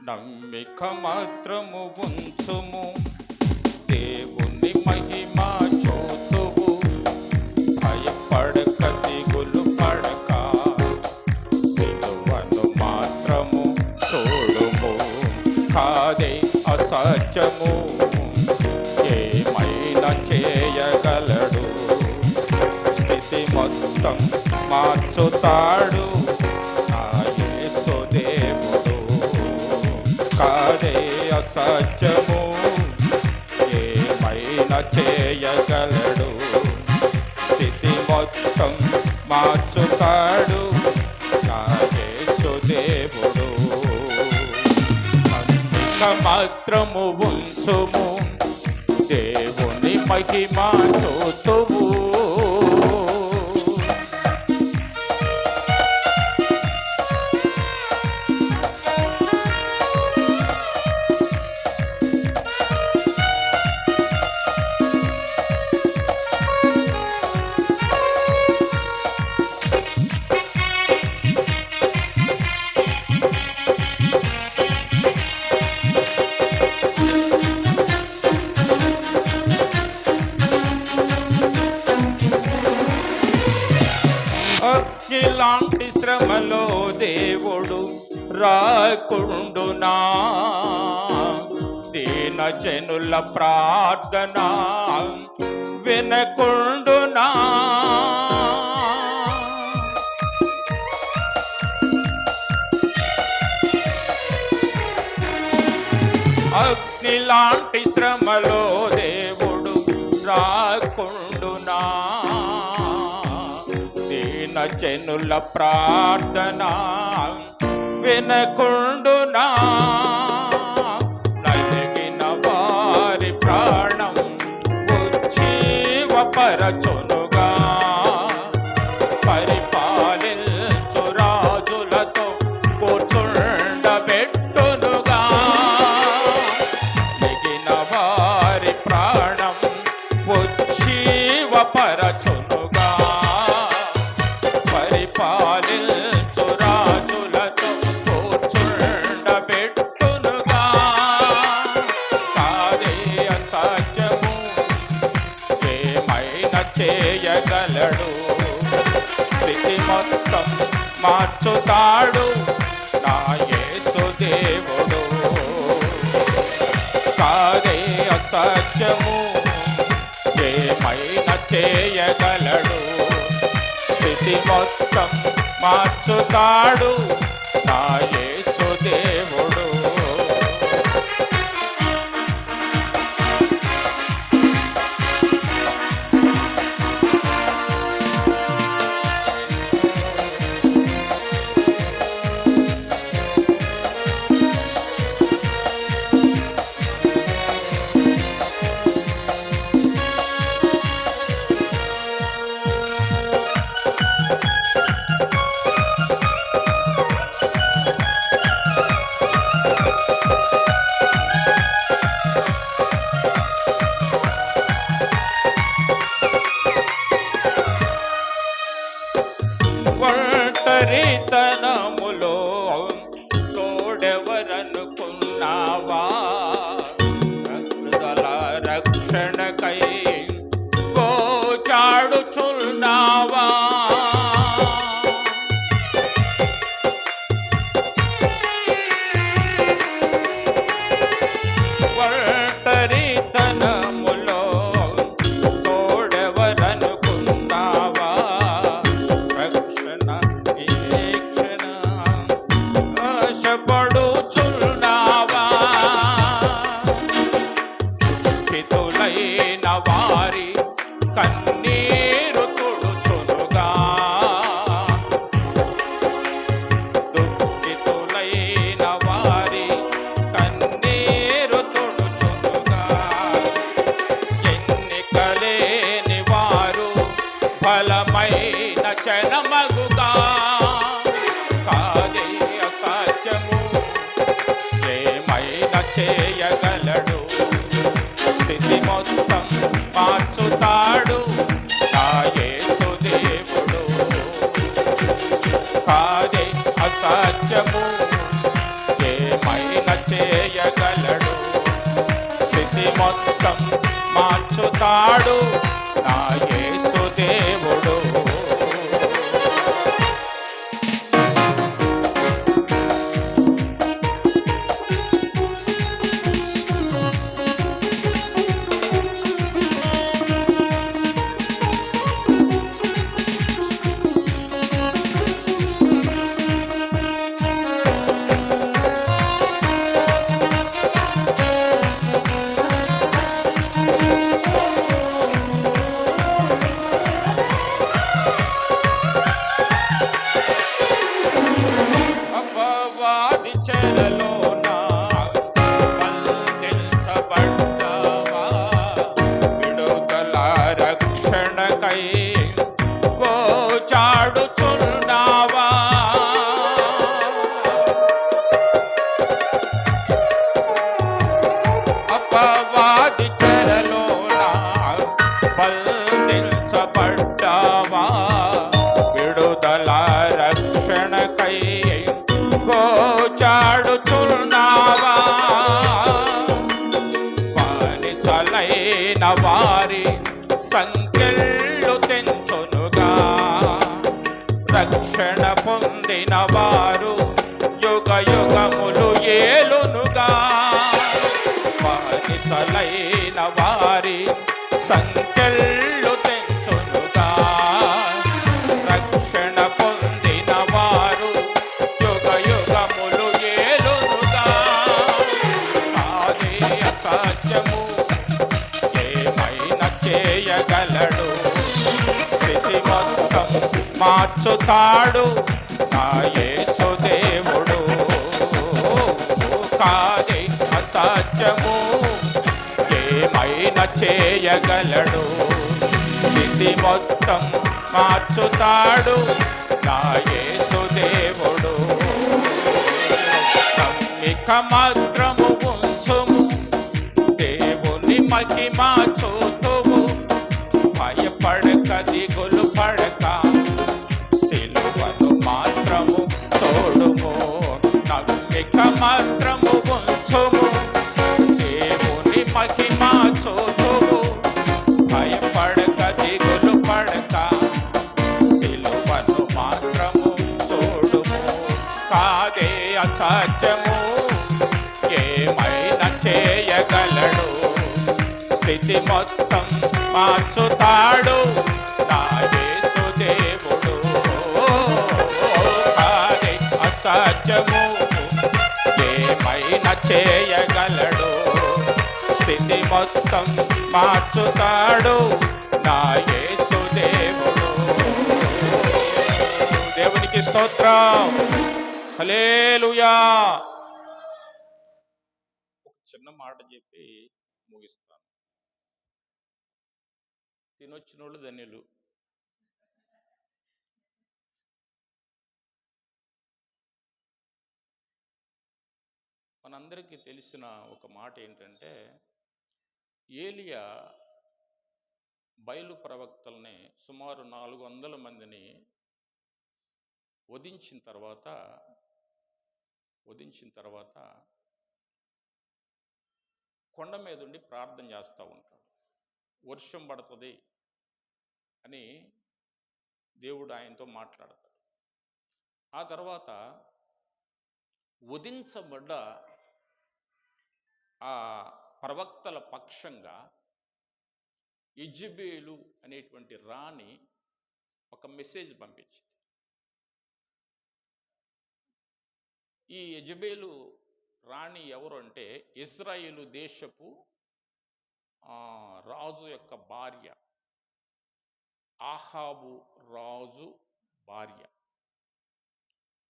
నమ్మిక మాత్రము ఉంచుము, దేవుని మహిమా చూతువు, భయపడక దిగులు పడక, సిలువను మాత్రము చూడుము. కాదే అసత్యము, ఏమైనా చేయగలడు, స్థితి మొత్తం మార్చుతాడు నా యేసు దేవుడు. కాదే అసత్యము, ఏమైనా చేయగలడు, స్థితి మొత్తం మార్చుతాడు నా యేసు దేవుడు. నమ్మిక మాత్రము ఉంచుము, దేవుని మహిమా చూతువు. ఇలాంటి శ్రమలో దేవుడు రాకుండునా, దీన జనుల ప్రార్థన వినకుండునా. అగ్నిలాంటి శ్రమలో దేవుడు రాకుండునా, దీన జనుల ప్రార్థన వినకుండునా. నలిగిన వారి ప్రాణం ఉజ్జీవపరచునుగా, పరిపాలించు రాజులతో కూర్చుండబెట్టునుగా. నలిగిన వారి ప్రాణం ఉజ్జీవపరచునుగా, పరిపాలించు మార్చుతాడు నా యేసు దేవుడు. కాదే అసత్యము ఏమైనా చేయగలడు. స్థితి మొత్తం మార్చుతాడు నా యేసు దేవుడు. ఒంటరితనములో తోడెవరనుకున్నావా? హృదల రక్షణకై గోచాడుచున్నావా? ఒంటరితనములో తోడెవరనుకున్నావా? రక్షణ నిరీక్షణ ఆశపడుచున్నావా? హితులైన వారి కన్నీరు తుడుచునుగా, దుఃఖితులైన వారి కన్నీరు తుడుచునుగా, ఎన్నికలేని వారు ఫలమైన జనమగుగా. కాదే అసాధ్యము ఏమైనా చేయగలడు. స్థితి మొత్తం మార్చుతాడు నా యేసు దేవుడు. కాదే అసాధ్యము ఏమైనా చేయగలడు. స్థితి మొత్తం మార్చుతాడు నా యేసు దేవుడు. అపవాది చెరలోన బంధించబడ్డావా? విడుదల రక్షణకై గోచాడుచున్నావా? అపవాది చెరలోన బంధించబడ్డావా? విడుదల రక్షణకై గోచాడుచున్నావా? బానిసలైన వారి సంకెళ్ళు తెంచునుగా, రక్షణ పొందిన వారు యుగ యుగములు ఏలునుగా. బానిసలైన వారి సంకెళ్ళు తెంచునుగా, రక్షణ పొందిన వారు యుగ యుగములు ఏలునుగా. కాదే అసాధ్యము ఏమైనా చేయగలడు. స్థితి మొత్తం మార్చుతాడు నా యేసు దేవుడు. కాదే అసాధ్యము ఏమైనా చేయగలడు. స్థితి మొత్తం మార్చుతాడు నా యేసు దేవుడు. నమ్మిక మాత్రము ఉంచుము, దేవుని మహిమ చూతువు. భయపడక దిగులు పడక, సిలువను మాత్రము తోడుము. నమ్మిక మాత్రము ఉంచుము, దేవుని మహిమ చూతువు. భయపడక దిగులు పడక, సిలువను మాత్రము తోడుము. అసాధ్యము, ఏమైనా చేయగలడు. స్థితి మొత్తం మార్చుతాడు నా యేసు దేవుడు. అది అసాధ్యము, ఏమైనా చేయగలడు. స్థితి మొత్తం మార్చుతాడు నా యేసు దేవుడు. దేవునికి స్తోత్రం, హల్లెలూయా. ఒక చిన్న మాట చెప్పి ముగిస్తాను. తినొచ్చినోళ్ళు ధన్యులు. మనందరికీ తెలిసిన ఒక మాట ఏంటంటే, ఏలియా బయలు ప్రవక్తల్ని సుమారు 400 మందిని వధించిన తర్వాత కొండ మీద ఉండి ప్రార్థన చేస్తూ ఉంటాడు. వర్షం పడుతుంది అని దేవుడు ఆయనతో మాట్లాడతాడు. ఆ తర్వాత వధించబడ్డ ఆ ప్రవక్తల పక్షంగా యెజెబెలు అనేటువంటి రాణి ఒక మెసేజ్ పంపించింది. ఈ యెజెబెలు రాణి ఎవరు అంటే, ఇజ్రాయేలు దేశపు రాజు యొక్క భార్య, ఆహాబు రాజు భార్య.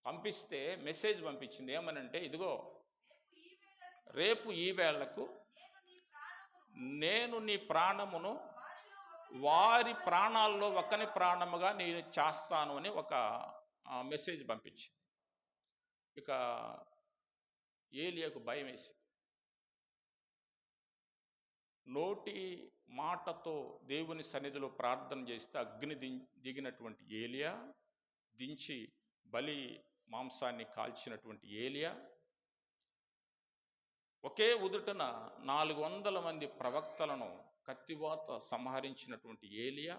పంపిస్తే మెసేజ్ పంపించింది ఏమనంటే, ఇదిగో రేపు ఈ వేళకు నేను నీ ప్రాణమును వారి ప్రాణాల్లో ఒకని ప్రాణముగా నేను చేస్తాను అని ఒక మెసేజ్ పంపించింది. ఇక ఏలియాకు భయం వేసింది. నోటి మాటతో దేవుని సన్నిధిలో ప్రార్థన చేస్తే అగ్ని దిగినటువంటి ఏలియా, దించి బలి మాంసాన్ని కాల్చినటువంటి ఏలియా, ఒకే ఉదుటన 400 మంది ప్రవక్తలను కత్తివాత సంహరించినటువంటి ఏలియా,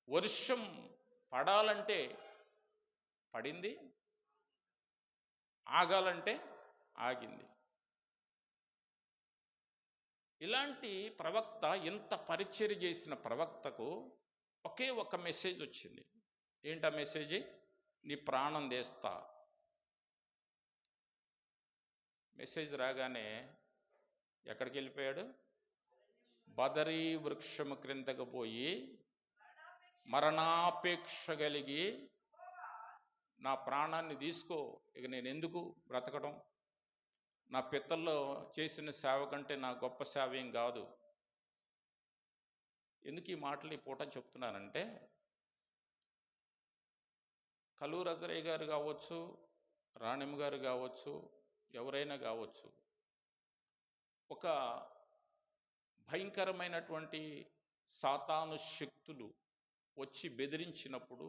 వర్షం పడాలంటే పడింది, ఆగాలంటే ఆగింది. ఇలాంటి ప్రవక్త, ఇంత పరిచర్య చేసిన ప్రవక్తకు ఒకే ఒక మెసేజ్ వచ్చింది. ఏంటా మెసేజ్? నీ ప్రాణం తీస్తా. మెసేజ్ రాగానే ఎక్కడికి వెళ్ళిపోయాడు? బదరీ వృక్షము క్రిందకు పోయి మరణాపేక్ష కలిగి, నా ప్రాణాన్ని తీసుకో, ఇక నేను ఎందుకు బ్రతకడం, నా పితల్లో చేసిన సేవ కంటే నా గొప్ప సేవ ఏం కాదు. ఎందుకు ఈ మాటలు ఈ పూట చెప్తున్నానంటే, కల్లూరు అజరయ్య గారు కావచ్చు, రాణెమ్మ గారు కావచ్చు, ఎవరైనా కావచ్చు, ఒక భయంకరమైనటువంటి సాతాను శక్తులు వచ్చి బెదిరించినప్పుడు,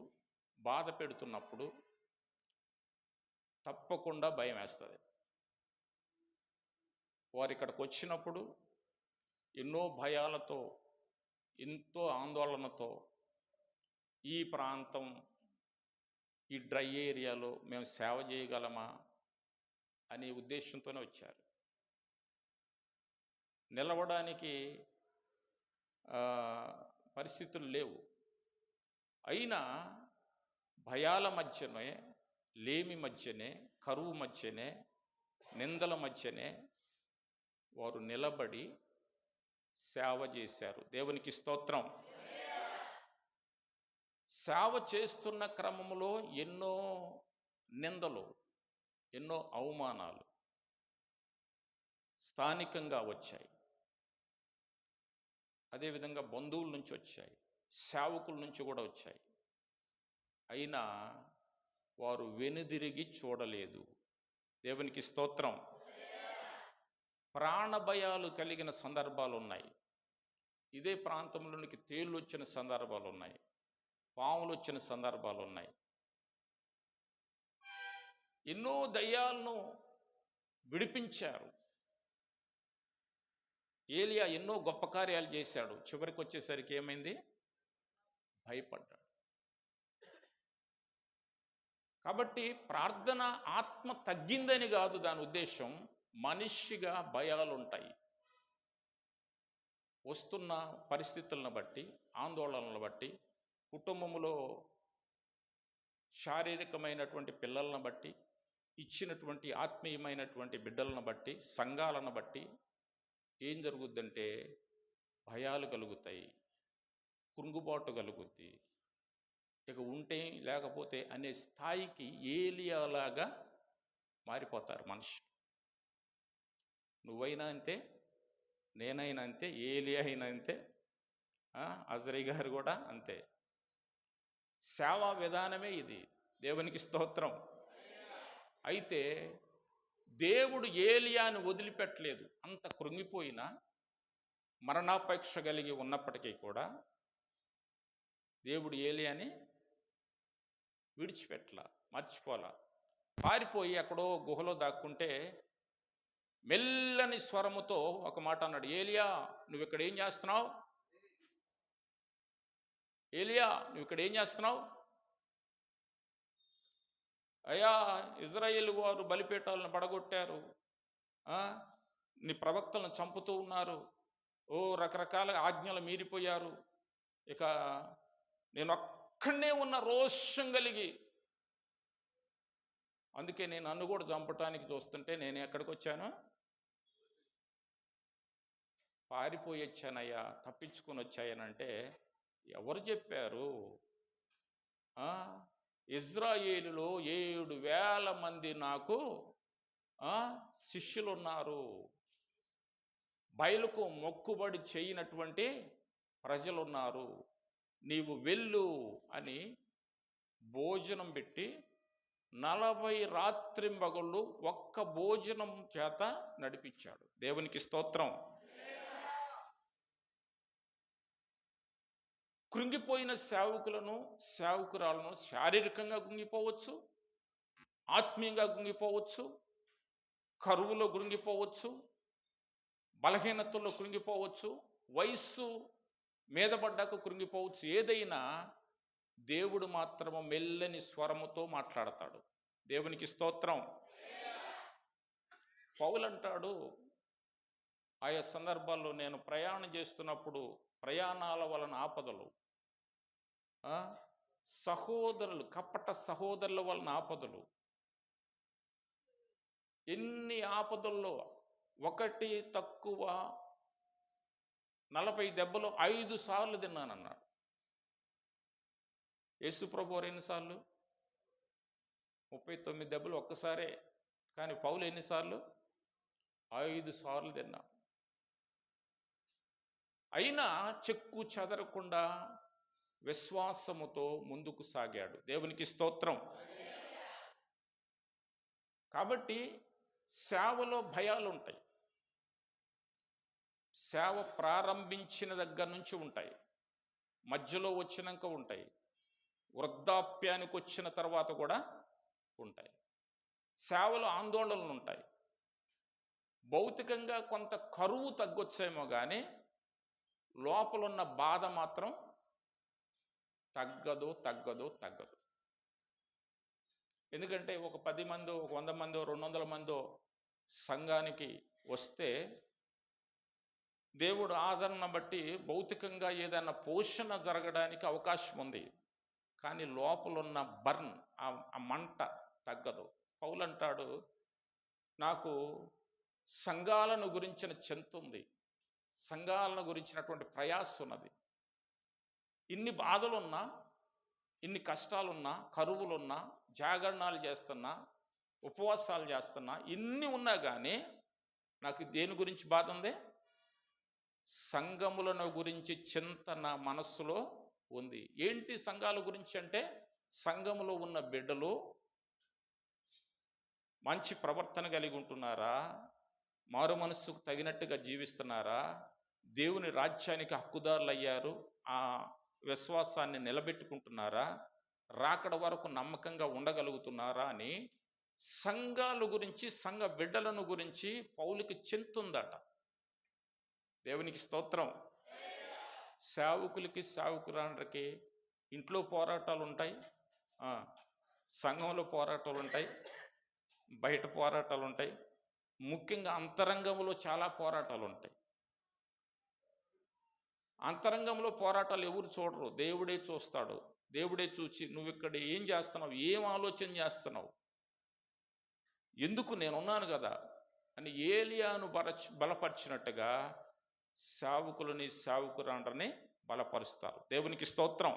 బాధ పెడుతున్నప్పుడు తప్పకుండా భయం వేస్తుంది. వారు ఇక్కడికి వచ్చినప్పుడు ఎన్నో భయాలతో, ఎంతో ఆందోళనతో, ఈ ప్రాంతం, ఈ డ్రై ఏరియాలో మేము సేవ చేయగలమా అనే ఉద్దేశంతోనే వచ్చారు. నిలవడానికి పరిస్థితులు లేవు. అయినా భయాల మధ్యనే, లేమి మధ్యనే, కరువు మధ్యనే, నిందల మధ్యనే వారు నిలబడి సేవ చేశారు. దేవునికి స్తోత్రం. సేవ చేస్తున్న క్రమంలో ఎన్నో నిందలు, ఎన్నో అవమానాలు స్థానికంగా వచ్చాయి. అదేవిధంగా బంధువుల నుంచి వచ్చాయి, సేవకుల నుంచి కూడా వచ్చాయి. అయినా వారు వెనుదిరిగి చూడలేదు. దేవునికి స్తోత్రం. ప్రాణభయాలు కలిగిన సందర్భాలు ఉన్నాయి. ఇదే ప్రాంతంలోనికి తేళ్ళు వచ్చిన సందర్భాలు ఉన్నాయి, పాములు వచ్చిన సందర్భాలు ఉన్నాయి. ఎన్నో దయ్యాలను విడిపించారు. ఏలియా ఎన్నో గొప్ప కార్యాలు చేశాడు. చివరికి వచ్చేసరికి ఏమైంది? భయపడ్డాడు. కాబట్టి ప్రార్థన ఆత్మ తగ్గిందని కాదు దాని ఉద్దేశం. మనిషిగా భయాలు ఉంటాయి. వస్తున్న పరిస్థితులను బట్టి, ఆందోళనలను బట్టి, కుటుంబంలో శారీరకమైనటువంటి పిల్లలను బట్టి, ఇచ్చినటువంటి ఆత్మీయమైనటువంటి బిడ్డలను బట్టి, సంఘాలను బట్టి ఏం జరుగుద్దంటే భయాలు కలుగుతాయి, కృంగుబాటు కలుగుద్ది. ఇక ఉంటే లేకపోతే అనే స్థాయికి ఏలియాలాగా మారిపోతారు మనిషి. నువ్వైనా అంతే, నేనైనా అంతే, ఏలియా అయినా అంతే, అజరీ గారు కూడా అంతే. సేవా విధానమే ఇది. దేవునికి స్తోత్రం. అయితే దేవుడు ఏలియాను వదిలిపెట్టలేదు. అంత కృంగిపోయినా, మరణాపేక్ష కలిగి ఉన్నప్పటికీ కూడా దేవుడు ఏలియాని విడిచిపెట్టలా, మర్చిపోలా. పారిపోయి ఎక్కడో గుహలో దాక్కుంటే మెల్లని స్వరముతో ఒక మాట అన్నాడు, ఏలియా నువ్వు ఇక్కడ ఏం చేస్తున్నావు? ఏలియా నువ్వు ఇక్కడ ఏం చేస్తున్నావు? అయ్యా, ఇజ్రాయేలు వారు బలిపీఠాలను పడగొట్టారు, నీ ప్రవక్తలను చంపుతూ ఉన్నారు, రకరకాల ఆజ్ఞలు మీరిపోయారు, ఇక నేను ఒక్కడే ఉన్న రోషం కలిగి, అందుకే నేను నన్ను కూడా చంపటానికి చూస్తుంటే నేను ఎక్కడికి వచ్చాను? పారిపోయి వచ్చానయ్యా, తప్పించుకొని వచ్చాయనంటే ఎవరు చెప్పారు? ఇజ్రాయేలులో 7,000 మంది నాకు శిష్యులున్నారు, బయలుకు మొక్కుబడి చేయనటువంటి ప్రజలున్నారు, నీవు వెళ్ళు అని భోజనం పెట్టి 40 రాత్రింబగళ్ళు ఒక్క భోజనం చేత నడిపించాడు. దేవునికి స్తోత్రం. కృంగిపోయిన సేవకులను, సేవకురాలను శారీరకంగా కృంగిపోవచ్చు, ఆత్మీయంగా కృంగిపోవచ్చు, కరువులో కృంగిపోవచ్చు, బలహీనతల్లో కృంగిపోవచ్చు, వయస్సు మీద పడ్డాక కృంగిపోవచ్చు. ఏదైనా దేవుడు మాత్రము మెల్లని స్వరముతో మాట్లాడతాడు. దేవునికి స్తోత్రం. పౌలు అంటాడు, ఆయా సందర్భాల్లో నేను ప్రయాణం చేస్తున్నప్పుడు ప్రయాణాల వలన ఆపదలు, సహోదరులు, కపట సహోదరుల వలన ఆపదలు, ఎన్ని ఆపదల్లో ఒకటి తక్కువ 40 దెబ్బలు 5 సార్లు తిన్నానన్నాడు. యేసుప్రభు వారు ఎన్నిసార్లు? 39 దెబ్బలు ఒక్కసారే. కానీ పౌలు ఎన్నిసార్లు? 5 సార్లు తిన్నా. అయినా చెక్కు చెదరకుండా విశ్వాసముతో ముందుకు సాగాడు. దేవునికి స్తోత్రం. కాబట్టి సేవలో భయాలు ఉంటాయి. సేవ ప్రారంభించిన దగ్గర నుంచి ఉంటాయి, మధ్యలో వచ్చినాక ఉంటాయి, వృద్ధాప్యానికి వచ్చిన తర్వాత కూడా ఉంటాయి. సేవలో ఆందోళనలు ఉంటాయి. భౌతికంగా కొంత కరువు తగ్గొచ్చేమో కానీ లోపలున్న బాధ మాత్రం తగ్గదు. ఎందుకంటే ఒక 10 మందో, ఒక 100 మందో, 200 మందో సంఘానికి వస్తే దేవుడు ఆదరణ బట్టి భౌతికంగా ఏదైనా పోషణ జరగడానికి అవకాశం ఉంది. కానీ లోపలున్న బర్న్, ఆ మంట తగ్గదు. పౌలు అంటాడు, నాకు సంఘాలను గురించిన చింత ఉంది, సంఘాలను గురించినటువంటి ప్రయాస ఉన్నది. ఇన్ని బాధలున్నా, ఇన్ని కష్టాలున్నా, కరువులున్నా, జాగరణాలు చేస్తున్నా, ఉపవాసాలు చేస్తున్నా, ఇన్ని ఉన్నా కానీ నాకు దేని గురించి బాధ ఉంది? సంఘములను గురించి చింత నా మనస్సులో ఉంది. ఏంటి సంఘాల గురించి అంటే, సంఘములో ఉన్న బిడ్డలు మంచి ప్రవర్తన కలిగి ఉంటున్నారా? మారు మనస్సుకు తగినట్టుగా జీవిస్తున్నారా? దేవుని రాజ్యానికి హక్కుదారులు అయ్యారు, ఆ విశ్వాసాన్ని నిలబెట్టుకుంటున్నారా? రాకడ వరకు నమ్మకంగా ఉండగలుగుతున్నారా అని సంఘాల గురించి, సంఘ బిడ్డలను గురించి పౌలుకి చింతుందట. దేవునికి స్తోత్రం. సేవకులకి, సేవకురాళ్ళకి ఇంట్లో పోరాటాలు ఉంటాయి, సంఘంలో పోరాటాలు ఉంటాయి, బయట పోరాటాలు ఉంటాయి, ముఖ్యంగా అంతరంగంలో చాలా పోరాటాలు ఉంటాయి. అంతరంగంలో పోరాటాలు ఎవరు చూడరు, దేవుడే చూస్తాడు. దేవుడే చూచి నువ్వు ఇక్కడ ఏం చేస్తున్నావు, ఏం ఆలోచన చేస్తున్నావు, ఎందుకు నేనున్నాను కదా అని ఏలియాను బలపరిచినట్టుగా సేవకులని సేవకురాండ్రని బలపరుస్తారు. దేవునికి స్తోత్రం.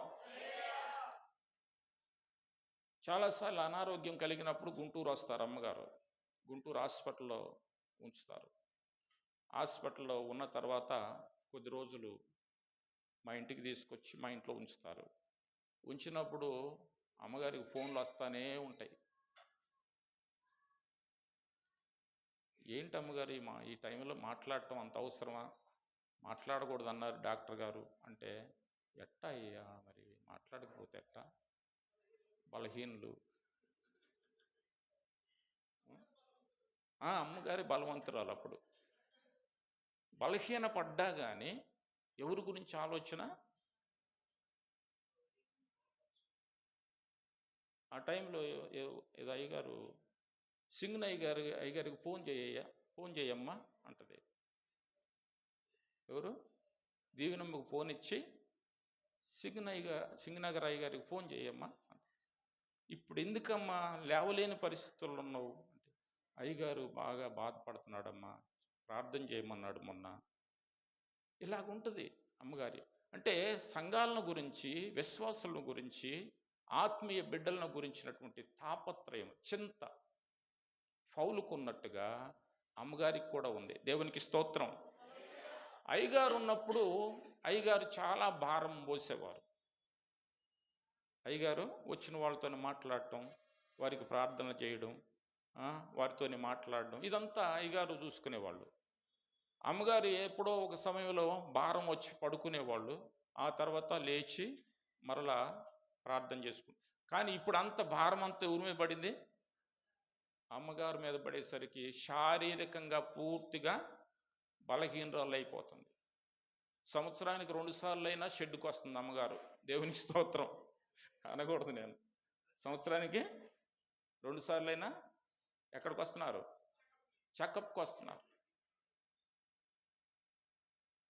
చాలాసార్లు అనారోగ్యం కలిగినప్పుడు గుంటూరు వస్తారు అమ్మగారు. గుంటూరు హాస్పిటల్లో ఉంచుతారు. హాస్పిటల్లో ఉన్న తర్వాత కొద్ది రోజులు మా ఇంటికి తీసుకొచ్చి మా ఇంట్లో ఉంచుతారు. ఉంచినప్పుడు అమ్మగారికి ఫోన్లు వస్తానే ఉంటాయి. ఏంటి అమ్మగారు ఈ టైంలో మాట్లాడటం అంత అవసరమా, మాట్లాడకూడదు అన్నారు డాక్టర్ గారు అంటే, ఎట్టా అయ్యా మరి మాట్లాడకపోతే ఎట్టా, బలహీనులు. అమ్మగారి బలవంతురాలు. అప్పుడు బలహీన పడ్డా కానీ ఎవరి గురించి ఆలోచన? ఆ టైంలో ఏదో అయ్యగారు సింగన్ అయ్యగారికి ఫోన్ చేయమ్మా అంటది. ఎవరు? దీవెనమ్మకు ఫోన్ ఇచ్చి సింగనగర్ అయ్యగారికి ఫోన్ చేయమ్మా. ఇప్పుడు ఎందుకమ్మా లేవలేని పరిస్థితుల్లో ఉన్నావు అంటే, అయ్యగారు బాగా బాధపడుతున్నాడమ్మా, ప్రార్థన చేయమన్నాడు మొన్న. ఇలాగుంటుంది అమ్మగారి. అంటే సంఘాలను గురించి, విశ్వాసులను గురించి, ఆత్మీయ బిడ్డలను గురించినటువంటి తాపత్రయం, చింత పౌలుకున్నట్టుగా అమ్మగారికి కూడా ఉంది. దేవునికి స్తోత్రం. అయ్యగారు ఉన్నప్పుడు అయ్యగారు చాలా భారం మోసేవారు. అయ్యగారు వచ్చిన వాళ్ళతో మాట్లాడటం, వారికి ప్రార్థన చేయడం, వారితో మాట్లాడడం, ఇదంతా అయ్యగారు చూసుకునేవాళ్ళు. అమ్మగారు ఎప్పుడో ఒక సమయంలో భారం వచ్చి పడుకునేవాళ్ళు. ఆ తర్వాత లేచి మరలా ప్రార్థన చేసుకుంటారు. కానీ ఇప్పుడు అంత భారం అంతా ఎవరి మీద పడింది? అమ్మగారి మీద పడేసరికి శారీరకంగా పూర్తిగా బలహీనరాలు అయిపోతుంది. సంవత్సరానికి 2 సార్లు అయినా షెడ్డుకు వస్తుంది అమ్మగారు. దేవునికి స్తోత్రం అనకూడదు నేను. సంవత్సరానికి 2 సార్లు అయినా ఎక్కడికి వస్తున్నారు? చెకప్కి వస్తున్నారు.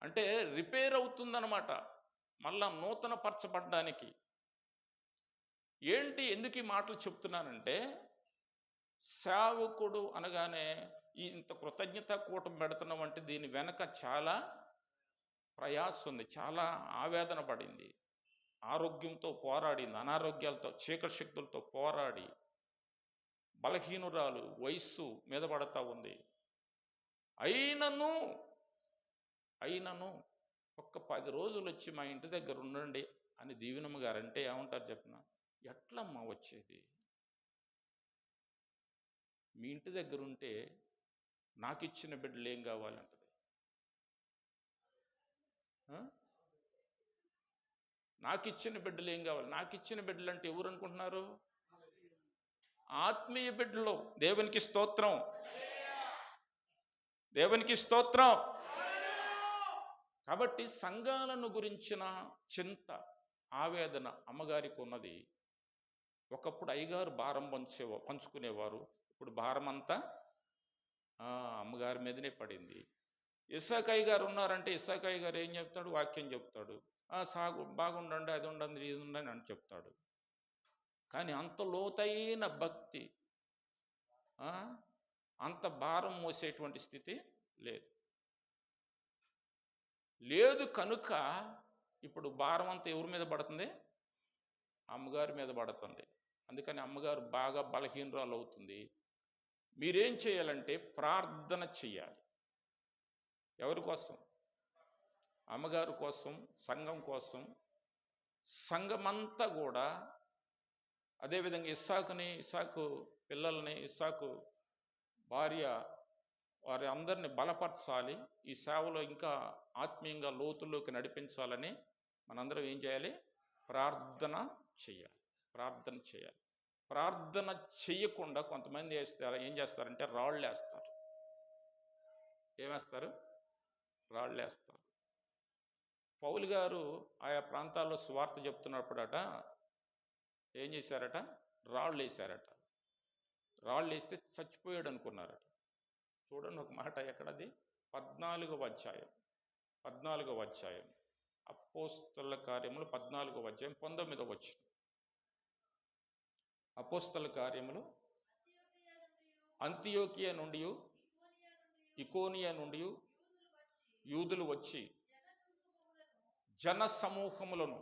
అంటే రిపేర్ అవుతుందన్నమాట, మళ్ళా నూతన పరచబడ్డానికి. ఏంటి ఎందుకు ఈ మాటలు చెప్తున్నానంటే, సేవకుడు అనగానే ఇంత కృతజ్ఞత కూటం పెడుతున్నాం అంటే దీని వెనక చాలా ప్రయాస ఉంది, చాలా ఆవేదన పడింది, ఆరోగ్యంతో పోరాడింది, అనారోగ్యాలతో, చీకటి శక్తులతో పోరాడి బలహీనురాలు, వయస్సు మీద పడతా ఉంది. అయినను ఒక్క 10 రోజులు వచ్చి మా ఇంటి దగ్గర ఉండండి అని దీవెనమ్మ గారు అంటే ఏమంటారు చెప్పిన? ఎట్లమ్మా వచ్చేది? మీ ఇంటి దగ్గర ఉంటే నాకు ఇచ్చిన బిడ్డలు ఏం కావాలంటది. నాకు ఇచ్చిన బిడ్డలు ఏం కావాలి? నాకు ఇచ్చిన బిడ్డలు అంటే ఎవరు అనుకుంటున్నారు? ఆత్మీయ బిడ్డలు. దేవునికి స్తోత్రం, దేవునికి స్తోత్రం. కాబట్టి సంఘాలను గురించిన చింత, ఆవేదన అమ్మగారికి ఉన్నది. ఒకప్పుడు అయ్యగారు భారం పంచుకునేవారు. ఇప్పుడు భారం అంతా అమ్మగారి మీదనే పడింది. ఇస్సాకయ్య గారు ఉన్నారంటే ఇస్సాకయ్య గారు ఏం చెప్తాడు? వాక్యం చెప్తాడు. బాగుండండి, అది ఉండండి, ఇది ఉండండి అని చెప్తాడు. కానీ అంత లోతైన భక్తి, అంత భారం మోసేటువంటి స్థితి లేదు కనుక ఇప్పుడు భారం అంతా ఎవరి మీద పడుతుంది? అమ్మగారి మీద పడుతుంది. అందుకని అమ్మగారు బాగా బలహీనరాలు అవుతుంది. మీరేం చేయాలంటే ప్రార్థన చెయ్యాలి. ఎవరి కోసం? అమ్మగారి కోసం, సంఘం కోసం. సంఘమంతా కూడా అదేవిధంగా ఇస్సాకు పిల్లల్ని, ఇస్సాకు భార్య, వారి అందరిని బలపరచాలి. ఈ సేవలో ఇంకా ఆత్మీయంగా లోతుల్లోకి నడిపించాలని మనందరం ఏం చేయాలి? ప్రార్థన చేయాలి. ప్రార్థన చెయ్యకుండా కొంతమంది ఏం చేస్తారంటే రాళ్ళు వేస్తారు. ఏమేస్తారు? రాళ్ళు వేస్తారు. పౌలు గారు ఆయా ప్రాంతాల్లో సువార్త చెప్తున్నప్పుడట ఏం చేశారట? రాళ్ళు వేశారట. రాళ్ళు వేస్తే చచ్చిపోయాడు అనుకున్నారట. చూడండి ఒక మాట ఎక్కడది, 14వ అధ్యాయం అపోస్తల కార్యములు 14వ అధ్యాయం 19వ వచనం. అపోస్తల కార్యములు అంతియోకియా నుండి ఇకోనియా నుండి యూదులు వచ్చి జన సమూహములను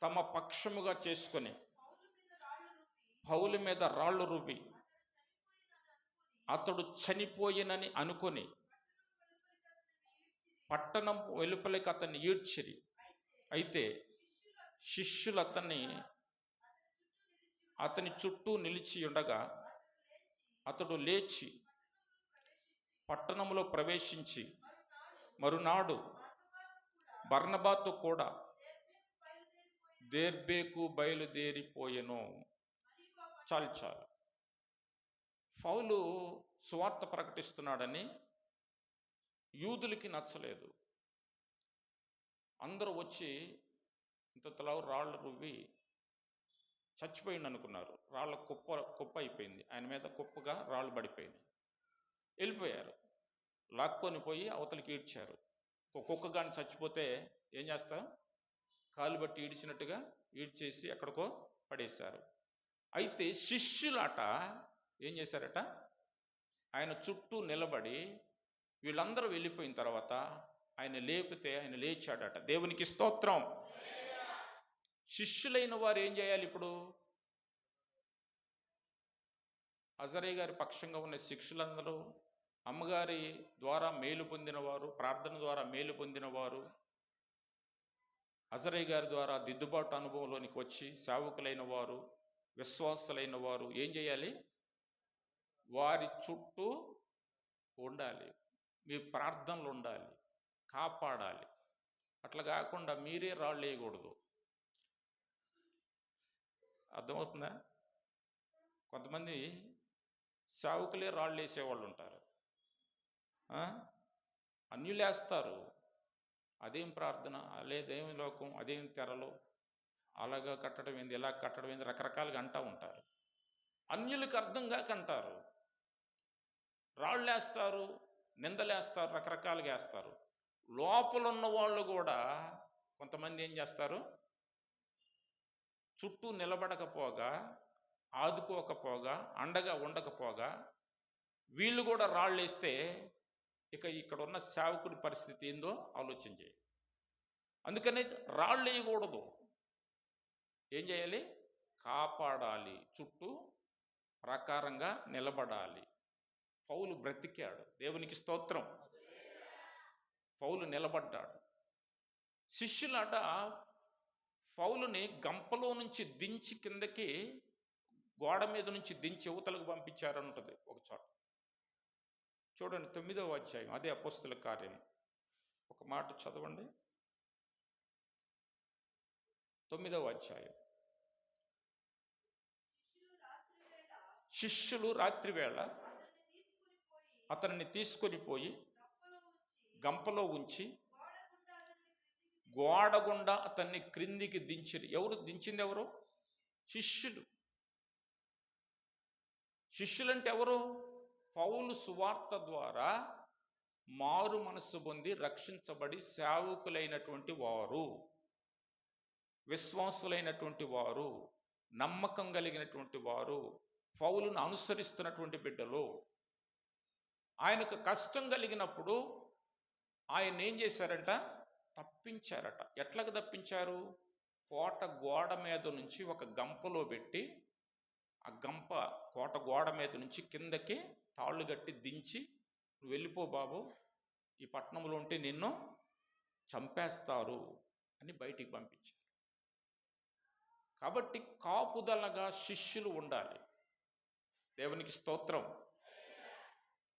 తమ పక్షముగా చేసుకొని పౌలు మీద రాళ్ళు రువ్వి అతడు చనిపోయినని అనుకొని పట్టణం వెలుపలికి అతన్ని ఈడ్చిరి. అయితే శిష్యులు అతని చుట్టూ నిలిచి ఉండగా అతడు లేచి పట్టణంలో ప్రవేశించి మరునాడు బర్నబాతో కూడా దెర్బేకు బయలుదేరిపోయెను. చాలు. పౌలు సువార్త ప్రకటిస్తున్నాడని యూదులకి నచ్చలేదు. అందరూ వచ్చి ఇంతలో రాళ్ళు రువ్వి చచ్చిపోయింది అనుకున్నారు. రాళ్ళ కుప్ప అయిపోయింది, ఆయన మీద కుప్పగా రాళ్ళు పడిపోయింది. వెళ్ళిపోయారు, లాక్కొని పోయి అవతలికి ఈడ్చారు. కుక్క కానీ చచ్చిపోతే ఏం చేస్తారు, కాలు బట్టి ఈడ్చినట్టుగా ఈడ్చేసి ఎక్కడికో పడేశారు. అయితే శిష్యులట ఏం చేశారట, ఆయన చుట్టూ నిలబడి వీళ్ళందరూ వెళ్ళిపోయిన తర్వాత ఆయన లేపితే ఆయన లేచాడట. దేవునికి స్తోత్రం. శిష్యులైన వారు ఏం చేయాలి ఇప్పుడు? అజరే గారి పక్షంగా ఉన్న శిష్యులందరూ, అమ్మగారి ద్వారా మేలు పొందినవారు, ప్రార్థన ద్వారా మేలు పొందినవారు, అజరే గారి ద్వారా దిద్దుబాటు అనుభవంలోనికి వచ్చి సేవకులైన వారు, విశ్వాసులైన వారు ఏం చేయాలి? వారి చుట్టూ ఉండాలి, మీ ప్రార్థనలు ఉండాలి, కాపాడాలి. అట్లా కాకుండా మీరే రాళ్ళు వేయకూడదు. అర్థమవుతుందా? కొంతమంది సేవకులే రాళ్ళు వేసేవాళ్ళు ఉంటారు, అన్యులు వేస్తారు. అదేం ప్రార్థన, అదేం లోకం, అదేం తెరలు, అలాగా కట్టడం ఏంది, ఇలా కట్టడం ఏంది, రకరకాలుగా అంటూ ఉంటారు. అన్యులకు అర్థం కాక అంటారు. రాళ్ళు వేస్తారు, నిందలేస్తారు, రకరకాలుగా వేస్తారు. లోపల ఉన్న వాళ్ళు కూడా కొంతమంది ఏం చేస్తారు, చుట్టూ నిలబడకపోగా, ఆదుకోకపోగా, అండగా ఉండకపోగా వీళ్ళు కూడా రాళ్ళు వేస్తే ఇక ఇక్కడ ఉన్న సేవకుడి పరిస్థితి ఏందో ఆలోచన చేయి. అందుకనే రాళ్ళు వేయకూడదు. ఏం చేయాలి? కాపాడాలి, చుట్టూ ప్రకారంగా నిలబడాలి. పౌలు బ్రతికాడు. దేవునికి స్తోత్రం. పౌలు నిలబడ్డాడు. శిష్యులట పౌలుని గంపలో నుంచి దించి కిందకి గోడ మీద నుంచి దించి యువతలకు పంపించారంటుంది ఒక చోట. చూడండి 9వ అధ్యాయం, అదే అపోస్తల కార్యం. ఒక మాట చదవండి. 9వ అధ్యాయం. శిష్యులు రాత్రివేళ అతన్ని తీసుకొని పోయి గంపలో ఉంచి గోడ గుండా అతన్ని క్రిందికి దించిరి. ఎవరు దించింది? ఎవరు? శిష్యులు. శిష్యులంటే ఎవరు? పౌలు సువార్త ద్వారా మారు మనస్సు పొంది రక్షించబడి సేవకులైనటువంటి వారు, విశ్వాసులైనటువంటి వారు, నమ్మకం కలిగినటువంటి వారు, పౌలును అనుసరిస్తున్నటువంటి బిడ్డలు. ఆయనకు కష్టం కలిగినప్పుడు ఆయన ఏం చేశారంట? తప్పించారట. ఎట్లాగ తప్పించారు? కోట గోడ మీద నుంచి ఒక గంపలో పెట్టి, ఆ గంప కోట గోడ మీద నుంచి కిందకి తాళ్ళు కట్టి దించి, నువ్వు వెళ్ళిపో బాబు, ఈ పట్టణంలో ఉంటే నిన్ను చంపేస్తారు అని బయటికి పంపించారు. కాబట్టి కాపుదలగా శిష్యులు ఉండాలి. దేవునికి స్తోత్రం.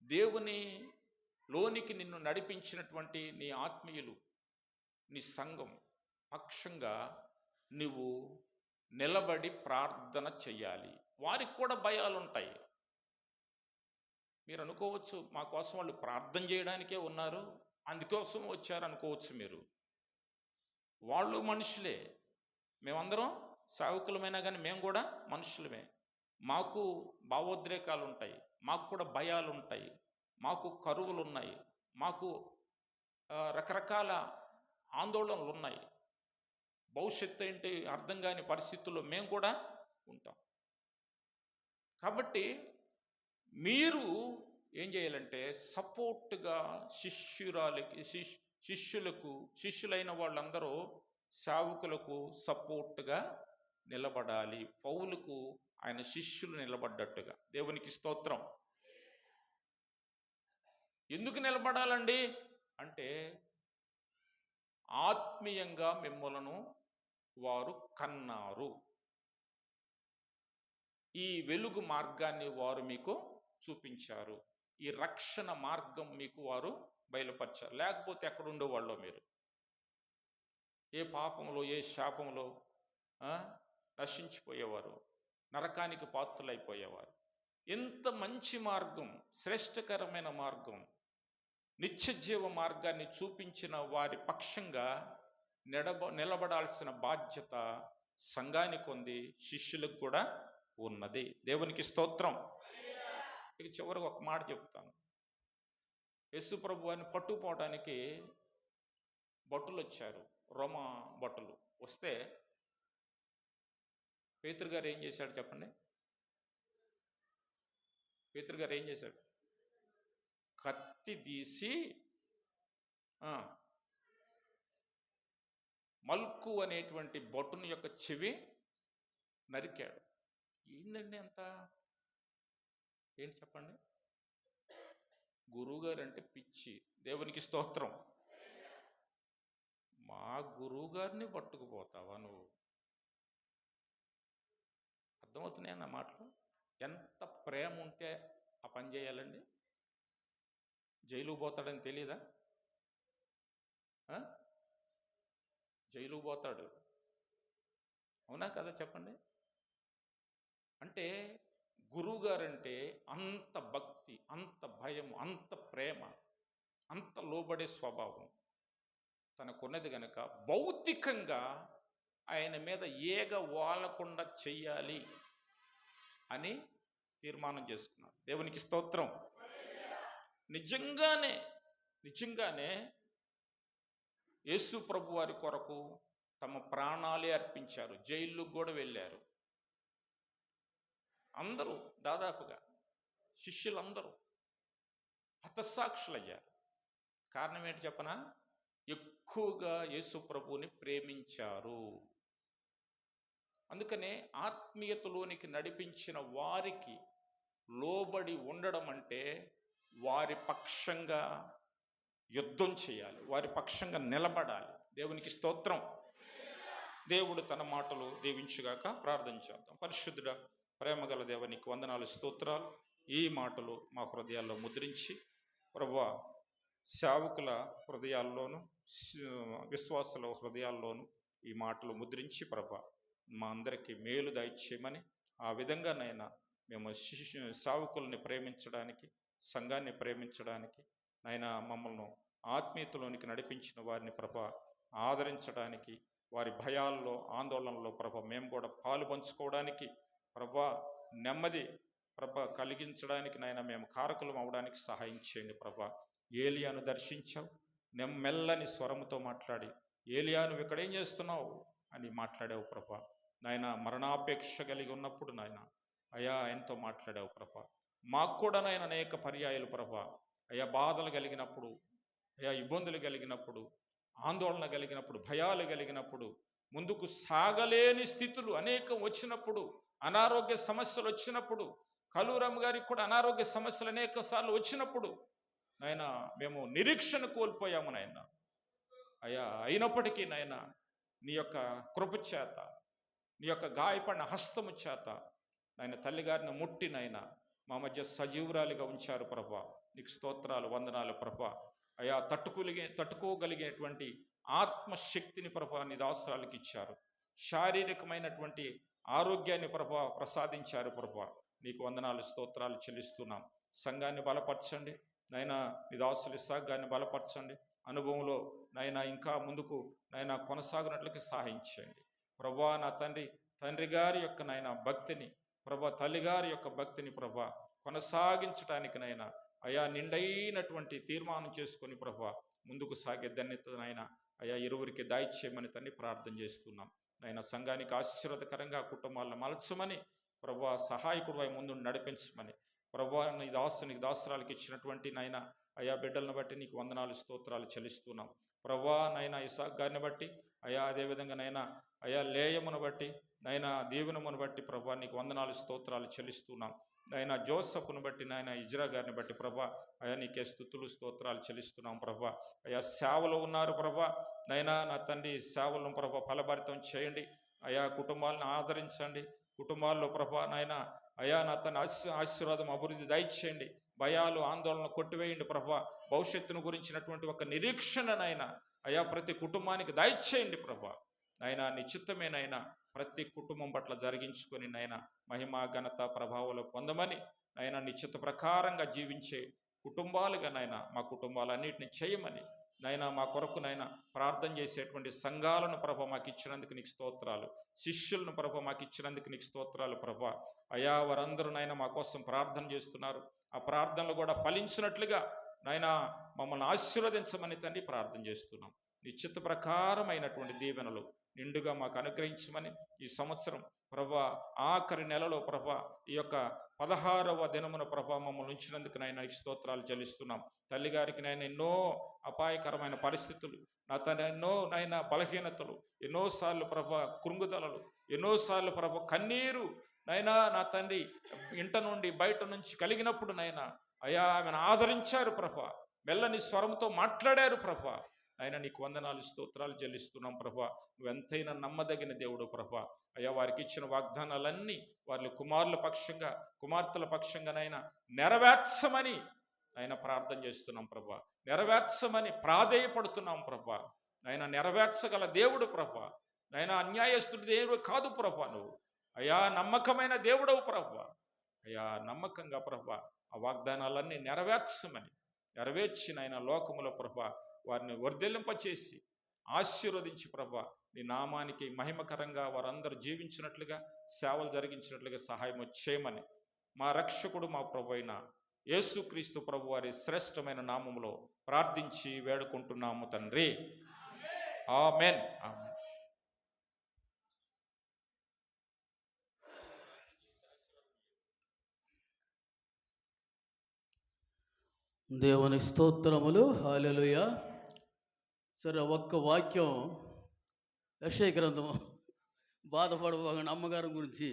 దేవుని లోనికి నిన్ను నడిపించినటువంటి నీ ఆత్మీయులు, నీ సంఘం పక్షంగా నువ్వు నిలబడి ప్రార్థన చెయ్యాలి. వారికి కూడా భయాలు ఉంటాయి. మీరు అనుకోవచ్చు, మా కోసం వాళ్ళు ప్రార్థన చేయడానికే ఉన్నారు, అందుకోసం వచ్చారు అనుకోవచ్చు మీరు. వాళ్ళు మనుషులే, మేమందరం సేవకులమైనా కానీ మేము కూడా మనుషులమే. మాకు భావోద్రేకాలు ఉంటాయి, మాకు కూడా భయాలు ఉంటాయి, మాకు కరువులు ఉన్నాయి, మాకు రకరకాల ఆందోళనలు ఉన్నాయి. భవిష్యత్తు ఏంటి అర్థం కాని పరిస్థితుల్లో మేము కూడా ఉంటాం. కాబట్టి మీరు ఏం చేయాలంటే సపోర్ట్గా శిష్యులైన వాళ్ళందరూ సేవకులకు సపోర్ట్గా నిలబడాలి. పౌలుకు ఆయన శిష్యులు నిలబడ్డట్టుగా. దేవునికి స్తోత్రం. ఎందుకు నిలబడాలండి అంటే ఆత్మీయంగా మిమ్మలను వారు కన్నారు. ఈ వెలుగు మార్గాన్ని వారు మీకు చూపించారు. ఈ రక్షణ మార్గం మీకు వారు బయలుపరిచారు. లేకపోతే ఎక్కడ ఉండేవాళ్ళో మీరు, ఏ పాపంలో ఏ శాపంలో నశించిపోయేవారు, నరకానికి పాత్రులైపోయేవారు. ఎంత మంచి మార్గం, శ్రేష్టకరమైన మార్గం, నిత్యజీవ మార్గాన్ని చూపించిన వారి పక్షంగా నిలబడాల్సిన బాధ్యత సంఘానికి ఉంది, శిష్యులకు కూడా ఉన్నది. దేవునికి స్తోత్రం. ఇక చివరికి ఒక మాట చెప్తాను. యేసు ప్రభు వారిని పట్టుకుపోవడానికి భటులు వచ్చారు, రోమా భటులు వస్తే పేతురు గారు ఏం చేశాడు చెప్పండి? పేతురు గారు ఏం చేశాడు? కత్తి తీసి మల్కు అనేటువంటి భటుని యొక్క చెవి నరికాడు. ఏందండి అంత? ఏంటి చెప్పండి? గురువుగారు అంటే పిచ్చి. దేవునికి స్తోత్రం. మా గురువుగారిని పట్టుకుపోతావా నువ్వు? అర్థమవుతున్నాయి అన్న మాటలు. ఎంత ప్రేమ ఉంటే ఆ పని చేయాలండి? జైలు పోతాడని తెలీదా? జైలు పోతాడు, అవునా కదా చెప్పండి? అంటే గురువుగారంటే అంత భక్తి, అంత భయం, అంత ప్రేమ, అంత లోబడే స్వభావం తనకున్నది గనక భౌతికంగా ఆయన మీద ఏగ వాలకుండా చెయ్యాలి అని తీర్మానం చేసుకున్నాడు. దేవునికి స్తోత్రం. నిజంగానే యేసు ప్రభు వారి కొరకు తమ ప్రాణాలే అర్పించారు. జైళ్ళకు కూడా వెళ్ళారు. అందరూ దాదాపుగా శిష్యులందరూ హతసాక్షులయ్యారు. కారణం ఏంటి చెప్పనా? ఎక్కువగా యేసు ప్రభువుని ప్రేమించారు. అందుకనే ఆత్మీయతలోనికి నడిపించిన వారికి లోబడి ఉండడం అంటే వారి పక్షంగా యుద్ధం చేయాలి, వారి పక్షంగా నిలబడాలి. దేవునికి స్తోత్రం. దేవుడు తన మాటలు దీవించుగాక. ప్రార్థన చేద్దాం. పరిశుద్ధుడా, ప్రేమగల దేవునికి వందనాలు, స్తోత్రాలు. ఈ మాటలు మా హృదయాల్లో ముద్రించి ప్రభువా, సేవకుల హృదయాల్లోనూ విశ్వాసుల హృదయాల్లోనూ ఈ మాటలు ముద్రించి ప్రభా మా అందరికీ మేలు దయచేయమని, ఆ విధంగానైనా మేము సేవకుల్ని ప్రేమించడానికి, సంఘాన్ని ప్రేమించడానికి, నైనా మమ్మల్ని ఆత్మీయతలోనికి నడిపించిన వారిని ప్రభా ఆదరించడానికి, వారి భయాల్లో ఆందోళనలో ప్రభా మేము కూడా పాలు పంచుకోవడానికి, ప్రభా నెమ్మది ప్రభా కలిగించడానికి నైనా మేము కారకులం అవడానికి సహాయం చేయండి. ప్రభా ఏలియాను దర్శించావు, మెల్లని స్వరముతో మాట్లాడి ఏలియా నువ్వు ఇక్కడేం చేస్తున్నావు అని మాట్లాడావు ప్రభా. నాయన మరణాపేక్ష కలిగి ఉన్నప్పుడు నాయన అయ్యా ఆయనతో మాట్లాడావు ప్రభా. మాకు కూడా నాయన అనేక పర్యాయాలు ప్రభా అయ్యా బాధలు కలిగినప్పుడు, అయ్యా ఇబ్బందులు కలిగినప్పుడు, ఆందోళన కలిగినప్పుడు, భయాలు కలిగినప్పుడు, ముందుకు సాగలేని స్థితులు అనేకం వచ్చినప్పుడు, అనారోగ్య సమస్యలు వచ్చినప్పుడు, కలూరమ్మ గారికి కూడా అనారోగ్య సమస్యలు అనేక సార్లు వచ్చినప్పుడు నాయన మేము నిరీక్షణ కోల్పోయాము నాయన. అయ్యా అయినప్పటికీ నాయన నీ యొక్క కృప చేత, నీ యొక్క గాయపడిన హస్తము చేత నాయన తల్లిగారిని ముట్టి నాయన మా మధ్య సజీవురాలిగా ఉంచారు ప్రభా. నీకు స్తోత్రాలు, వందనాలు ప్రభా. అయా తట్టుకోగలిగేటువంటి ఆత్మశక్తిని ప్రభా నీ దాసురాలకి ఇచ్చారు. శారీరకమైనటువంటి ఆరోగ్యాన్ని ప్రభా ప్రసాదించారు ప్రభా. నీకు వందనాలు, స్తోత్రాలు చెల్లిస్తున్నాం. సంఘాన్ని బలపరచండి నైనా, నీ దాసులు ఇస్సాకు బలపరచండి. అనుభవంలో నైనా ఇంకా ముందుకు నైనా కొనసాగినట్లకి సహాయం చేయండి ప్రభా. నా తండ్రి తండ్రి గారి యొక్క నాయన భక్తిని ప్రభా, తల్లిగారి యొక్క భక్తిని ప్రభా కొనసాగించడానికి నాయన అయా నిండైనటువంటి తీర్మానం చేసుకొని ప్రభా ముందుకు సాగే ధన్యతనైనా అయా ఇరువురికి దాయిచ్చేయమని తండ్రి ప్రార్థన చేస్తున్నాం. నాయన సంఘానికి ఆశీర్వాదకరంగా కుటుంబాలను మలచమని ప్రభా, సహాయకుడివై ముందు నడిపించమని ప్రభా, నీ దాసునికి దాసరాలకు ఇచ్చినటువంటి నాయన అయా బిడ్డలను బట్టి నీకు వందనాలు స్తోత్రాలు చెల్లిస్తున్నాం. ప్రభా నైనా ఇసాక్ గారిని బట్టి అయా, అదేవిధంగా నైనా అయా లేయమును బట్టి నైనా దీవెనమును బట్టి ప్రభా నీకు వందనాలు స్తోత్రాలు చెల్లిస్తున్నాం. నాయన జోసఫ్ను బట్టి నాయన ఇజ్రా గారిని బట్టి ప్రభా అయా నీకే స్తుతులు స్తోత్రాలు చెల్లిస్తున్నాం. ప్రభా అయా సేవలో ఉన్నారు ప్రభా, నైనా నా తండ్రి సేవలను ప్రభా ఫలభరితం చేయండి. అయా కుటుంబాలను ఆదరించండి. కుటుంబాల్లో ప్రభా నాయన అయా నా తన ఆశీర్వాదం అభివృద్ధి దయచేయండి. భయాలు ఆందోళన కొట్టివేయండి ప్రభా. భవిష్యత్తును గురించినటువంటి ఒక నిరీక్షణనైనా అయా ప్రతి కుటుంబానికి దయచేయండి ప్రభా. నైనా నిశ్చితమేనైనా ప్రతి కుటుంబం పట్ల జరిగించుకొని నైనా మహిమ ఘనత ప్రభావాలు పొందమని నైనా నిశ్చిత ప్రకారంగా జీవించే కుటుంబాలుగా నైనా మా కుటుంబాలన్నింటినీ చేయమని నైనా మా కొరకు నైనా ప్రార్థన చేసేటువంటి సంఘాలను ప్రభ మాకు ఇచ్చినందుకు నీకు స్తోత్రాలు. శిష్యులను ప్రభ మాకు ఇచ్చినందుకు నీకు స్తోత్రాలు ప్రభ. అయా వారందరూ నైనా మా కోసం ప్రార్థన చేస్తున్నారు. ఆ ప్రార్థనలు కూడా ఫలించినట్లుగా నైనా మమ్మల్ని ఆశీర్వదించమని తండ్రి ప్రార్థన చేస్తున్నాం. నిశ్చిత ప్రకారమైనటువంటి దీవెనలు నిండుగా మాకు అనుగ్రహించమని ఈ సంవత్సరం ప్రభా ఆఖరి నెలలో ప్రభా ఈ యొక్క 16వ దినమున ప్రభా మమ్మల్ని ఉంచినందుకు నాయన స్తోత్రాలు చెల్లిస్తున్నాం. తల్లిగారికి నాయన ఎన్నో అపాయకరమైన పరిస్థితులు, నా తన ఎన్నో నాయన బలహీనతలు, ఎన్నోసార్లు ప్రభా కృంగుదలలు, ఎన్నోసార్లు ప్రభా కన్నీరు నైనా నా తండ్రి ఇంట నుండి బయట నుంచి కలిగినప్పుడు నైనా అయా ఆమెను ఆదరించారు ప్రభా. మెల్లని స్వరంతో మాట్లాడారు ప్రభా. ఆయన నీకు వందనాలు స్తోత్రాలు చెల్లిస్తున్నాం ప్రభా. నువ్వెంతైనా నమ్మదగిన దేవుడు ప్రభా. అయ్యా వారికి ఇచ్చిన వాగ్దానాలన్నీ వారి కుమారుల పక్షంగా కుమార్తెల పక్షంగానైనా నెరవేర్చమని ఆయన ప్రార్థన చేస్తున్నాం ప్రభా. నెరవేర్చమని ప్రాధేయపడుతున్నాం ప్రభా. ఆయన నెరవేర్చగల దేవుడు ప్రభా. ఆయన అన్యాయస్తుడి దేవుడు కాదు ప్రభా. నువ్వు అయ్యా నమ్మకమైన దేవుడవు ప్రభా. అయ్యా నమ్మకంగా ప్రభా ఆ వాగ్దానాలన్నీ నెరవేర్చమని నెరవేర్చిన ఆయన లోకములో ప్రభా వారిని వర్ధిల్లింపచేసి ఆశీర్వదించి ప్రభా నీ నామానికి మహిమకరంగా వారందరూ జీవించినట్లుగా సేవలు జరిగించినట్లుగా సహాయం చేయమని మా రక్షకుడు మా ప్రభు అయిన యేసుక్రీస్తు ప్రభు వారి శ్రేష్టమైన నామములో ప్రార్థించి వేడుకుంటున్నాము తండ్రి. ఆమేన్. ఆమేన్. దేవుని స్తోత్రములు. హల్లెలూయా. సరే, ఒక్క వాక్యం యెషయా గ్రంథము బాధపడబోగిన అమ్మగారి గురించి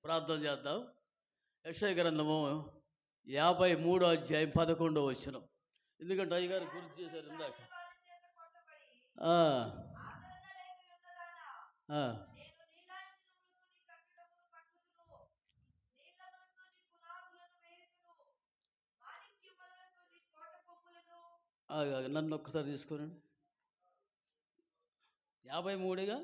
ప్రార్థన చేద్దాం. యెషయా గ్రంథము 53వ అధ్యాయం 11వ వచనం. ఎందుకంటే అయ్యగారు గుర్తు చేశారు ఇందాక. నన్ను ఒక్కసారి తీసుకోనండి. 53గా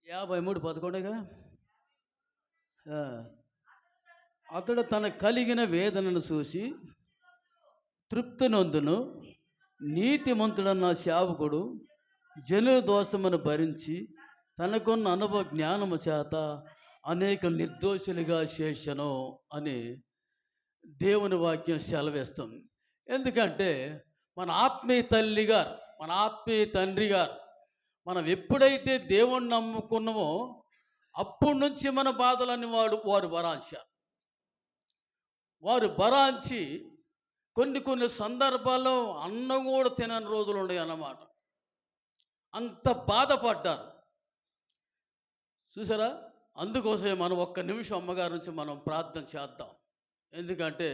53:11గా అతడు తన కలిగిన వేదనను చూసి తృప్తి నొందును. నీతిమంతుడన్న సేవకుడు జనుల దోషమును భరించి తనకున్న అనుభవ జ్ఞానము చేత అనేక నిర్దోషులుగా చేసెను అని దేవుని వాక్యం సెలవిస్తుంది. ఎందుకంటే మన ఆత్మీయ తల్లి గారు, మన ఆత్మీయ తండ్రి గారు, మనం ఎప్పుడైతే దేవుణ్ణి నమ్ముకున్నామో అప్పటి నుంచి మన బాధలన్నీ వారు భరాంచారు. వారు భరాంచి కొన్ని సందర్భాల్లో అన్నం కూడా తినని రోజులు ఉన్నాయి అన్నమాట. అంత బాధపడ్డారు చూసారా. అందుకోసమే మనం ఒక్క నిమిషం అమ్మగారి నుంచి మనం ప్రార్థన చేద్దాం. ఎందుకంటే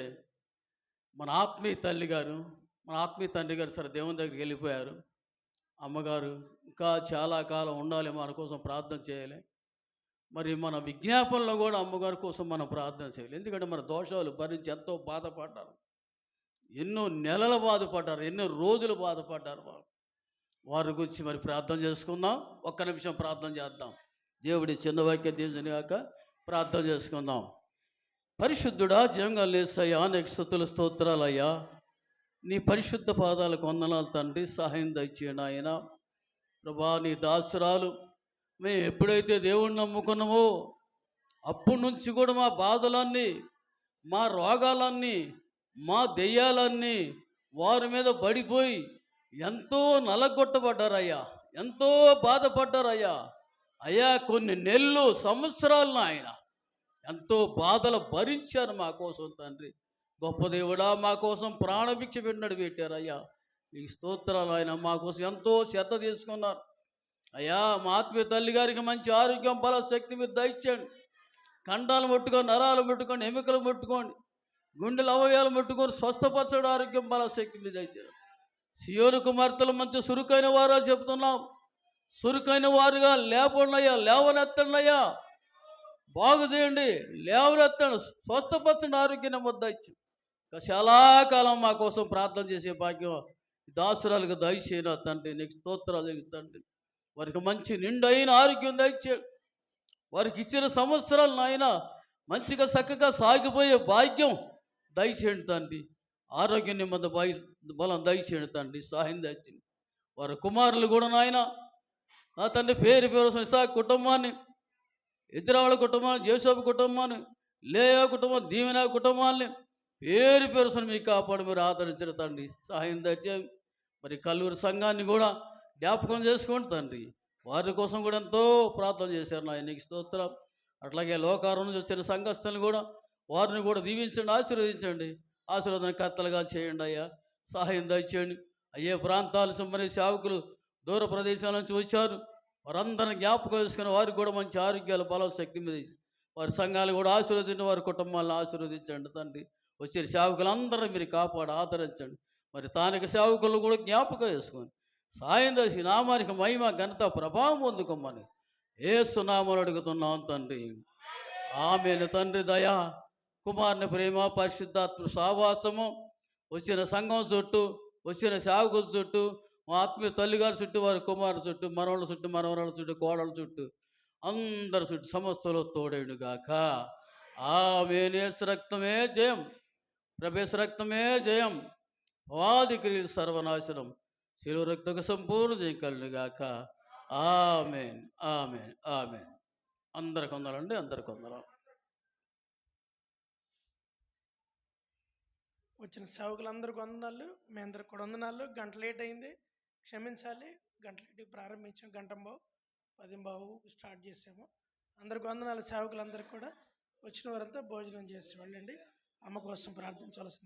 మన ఆత్మీయ తల్లి గారు, మన ఆత్మీయ తండ్రి గారు సరే దేవుని దగ్గరికి వెళ్ళిపోయారు. అమ్మగారు ఇంకా చాలా కాలం ఉండాలి, మన కోసం ప్రార్థన చేయాలి. మరి మన విజ్ఞాపనలో కూడా అమ్మగారి కోసం మనం ప్రార్థన చేయాలి. ఎందుకంటే మన దోషాలు భరించి ఎంతో బాధపడ్డారు, ఎన్నో నెలలు బాధపడ్డారు, ఎన్నో రోజులు బాధపడ్డారు. వారి గురించి మరి ప్రార్థన చేసుకుందాం. ఒక్క నిమిషం ప్రార్థన చేద్దాం. దేవుడి చిన్న వాక్య దేవుని కాక ప్రార్థన చేసుకుందాం. పరిశుద్ధుడా, జీవంగా లేసయ్యా, నీకు స్తుతులు స్తోత్రాలయ్యా. నీ పరిశుద్ధ పాదాలకు వందనాలు తండ్రి. సహాయం దయచేయండి ఆయన. ప్రభా, నీ దాసురాలు మేము ఎప్పుడైతే దేవుణ్ణి నమ్ముకున్నామో అప్పటి నుంచి కూడా మా బాధలన్నీ, మా రోగాలన్నీ, మా దెయ్యాలన్నీ వారి మీద పడిపోయి ఎంతో నలగొట్టబడ్డారయ్యా, ఎంతో బాధపడ్డారయ్యా. అయ్యా, కొన్ని నెలలు, సంవత్సరాలు ఆయన ఎంతో బాధలు భరించారు మా కోసం తండ్రి. గొప్ప దేవుడా, మా కోసం ప్రాణభిక్ష పెట్టారయ్యా. ఈ స్తోత్రాలు ఆయన. మా కోసం ఎంతో శ్రద్ధ తీసుకున్నారు అయ్యా. మా ఆత్మీయ తల్లి గారికి మంచి ఆరోగ్యం, బల, శక్తి మీరు దయచేయండి. కండాలు ముట్టుకొని, నరాలు ముట్టుకోండి, ఎముకలు ముట్టుకోండి, గుండెల అవయవాలు ముట్టుకొని స్వస్థపరచడం, ఆరోగ్యం, బల, శక్తి మీరు దయచేయండి. సియోను కుమార్తెలు మంచి చురుకైన వారా చెప్తున్నాం. చురుకైన వారుగా లేపండియ్యా, లేవనెత్తండియ్యా, బాగు చేయండి, లేవనెత్తండి, స్వస్థపరచండి, ఆరోగ్యాన్ని ముద్ద ఇచ్చి చాలా కాలం మా కోసం ప్రార్థన చేసే భాగ్యం దాసురాలకు దయచేయన తండ్రి. నీకు స్తోత్రాలు తండ్రి. వారికి మంచి నిండైన ఆరోగ్యం దయచేయండి. వారికి ఇచ్చిన సంవత్సరాలు నాయన మంచిగా చక్కగా సాగిపోయే భాగ్యం దయచేయండి తండ్రి. ఆరోగ్యం నిమ్మద బలం దయచేయండి తండ్రి. సహాయం దయచేయండి. వారి కుమారులు కూడా నాయన నా తండ్రి పేరు ఇసాకు కుటుంబాన్ని, ఇజ్రాయేలు కుటుంబాన్ని, జోసేపు కుటుంబాన్ని, లేయా కుటుంబం, దీవెన కుటుంబాన్ని పేరు మీకు కాపాడు, మీరు ఆదరించిన తండ్రి. సహాయం దయచేయండి. మరి కల్లూరు సంఘాన్ని కూడా జ్ఞాపకం చేసుకోండి తండ్రి. వారి కోసం కూడా ఎంతో ప్రార్థన చేశారు నాయన. నీకు స్తోత్రం. అట్లాగే లోకారం నుంచి వచ్చిన సంఘస్థులను కూడా వారిని కూడా దీవించండి, ఆశీర్వదించండి, ఆశీర్వాదన కర్తలుగా చేయండి అయ్యా. సహాయం దయచేయండి. అయ్యే ప్రాంతాలు సంబంధించిన సేవకులు దూర ప్రదేశాల నుంచి వచ్చారు, వారందరిని జ్ఞాపకం చేసుకుని వారికి కూడా మంచి ఆరోగ్యాలు, బలం, శక్తి మీద వారి సంఘాలు కూడా ఆశీర్వదించండి, వారి కుటుంబాలను ఆశీర్వదించండి తండ్రి. వచ్చిన సేవకులందరూ మీరు కాపాడు, ఆదరించండి. మరి తానికి సేవకులను కూడా జ్ఞాపకం చేసుకోండి. సాయం చేసి నామానికి మహిమ, ఘనత, ప్రభావం పొందుకోమని యేసు నామములో అడుగుతున్నాం తండ్రి. ఆమేను. తండ్రి దయ, కుమారుని ప్రేమ, పరిశుద్ధాత్మ సహవాసము వచ్చిన సంఘం చుట్టూ, వచ్చిన సేవకుల చుట్టూ, మా ఆత్మీయ తల్లిగారి చుట్టూ, వారి కుమారు చుట్టూ, మనవల చుట్టూ, మనవరాల చుట్టూ, కోడల చుట్టూ, అందరి చుట్టూ సమస్తలో తోడేడు గాక. ఆమేను. యేసు రక్తమే జయం, ప్రభేశ రక్తమే జయం, వాది క్రియలు సర్వనాశనం, శిలువ రక్తకు సంపూర్ణ జయం కలుగును గాక. ఆమేన్, ఆమేన్, ఆమేన్. అందరికి వందలండి, అందరికి వందలు. వచ్చిన సేవకులందరికీ వందనాలు. మీ అందరికి కూడా వందనాలు. గంట లేట్ అయింది, క్షమించాలి. గంట లేట్కి ప్రారంభించాం, గంటంబావు 10 స్టార్ట్ చేసాము. అందరికి వందనాలు. సేవకులందరికీ కూడా వచ్చిన వారంతా భోజనం చేసి వెళ్ళండి. అమ్మ కోసం ప్రార్థించవలసింది.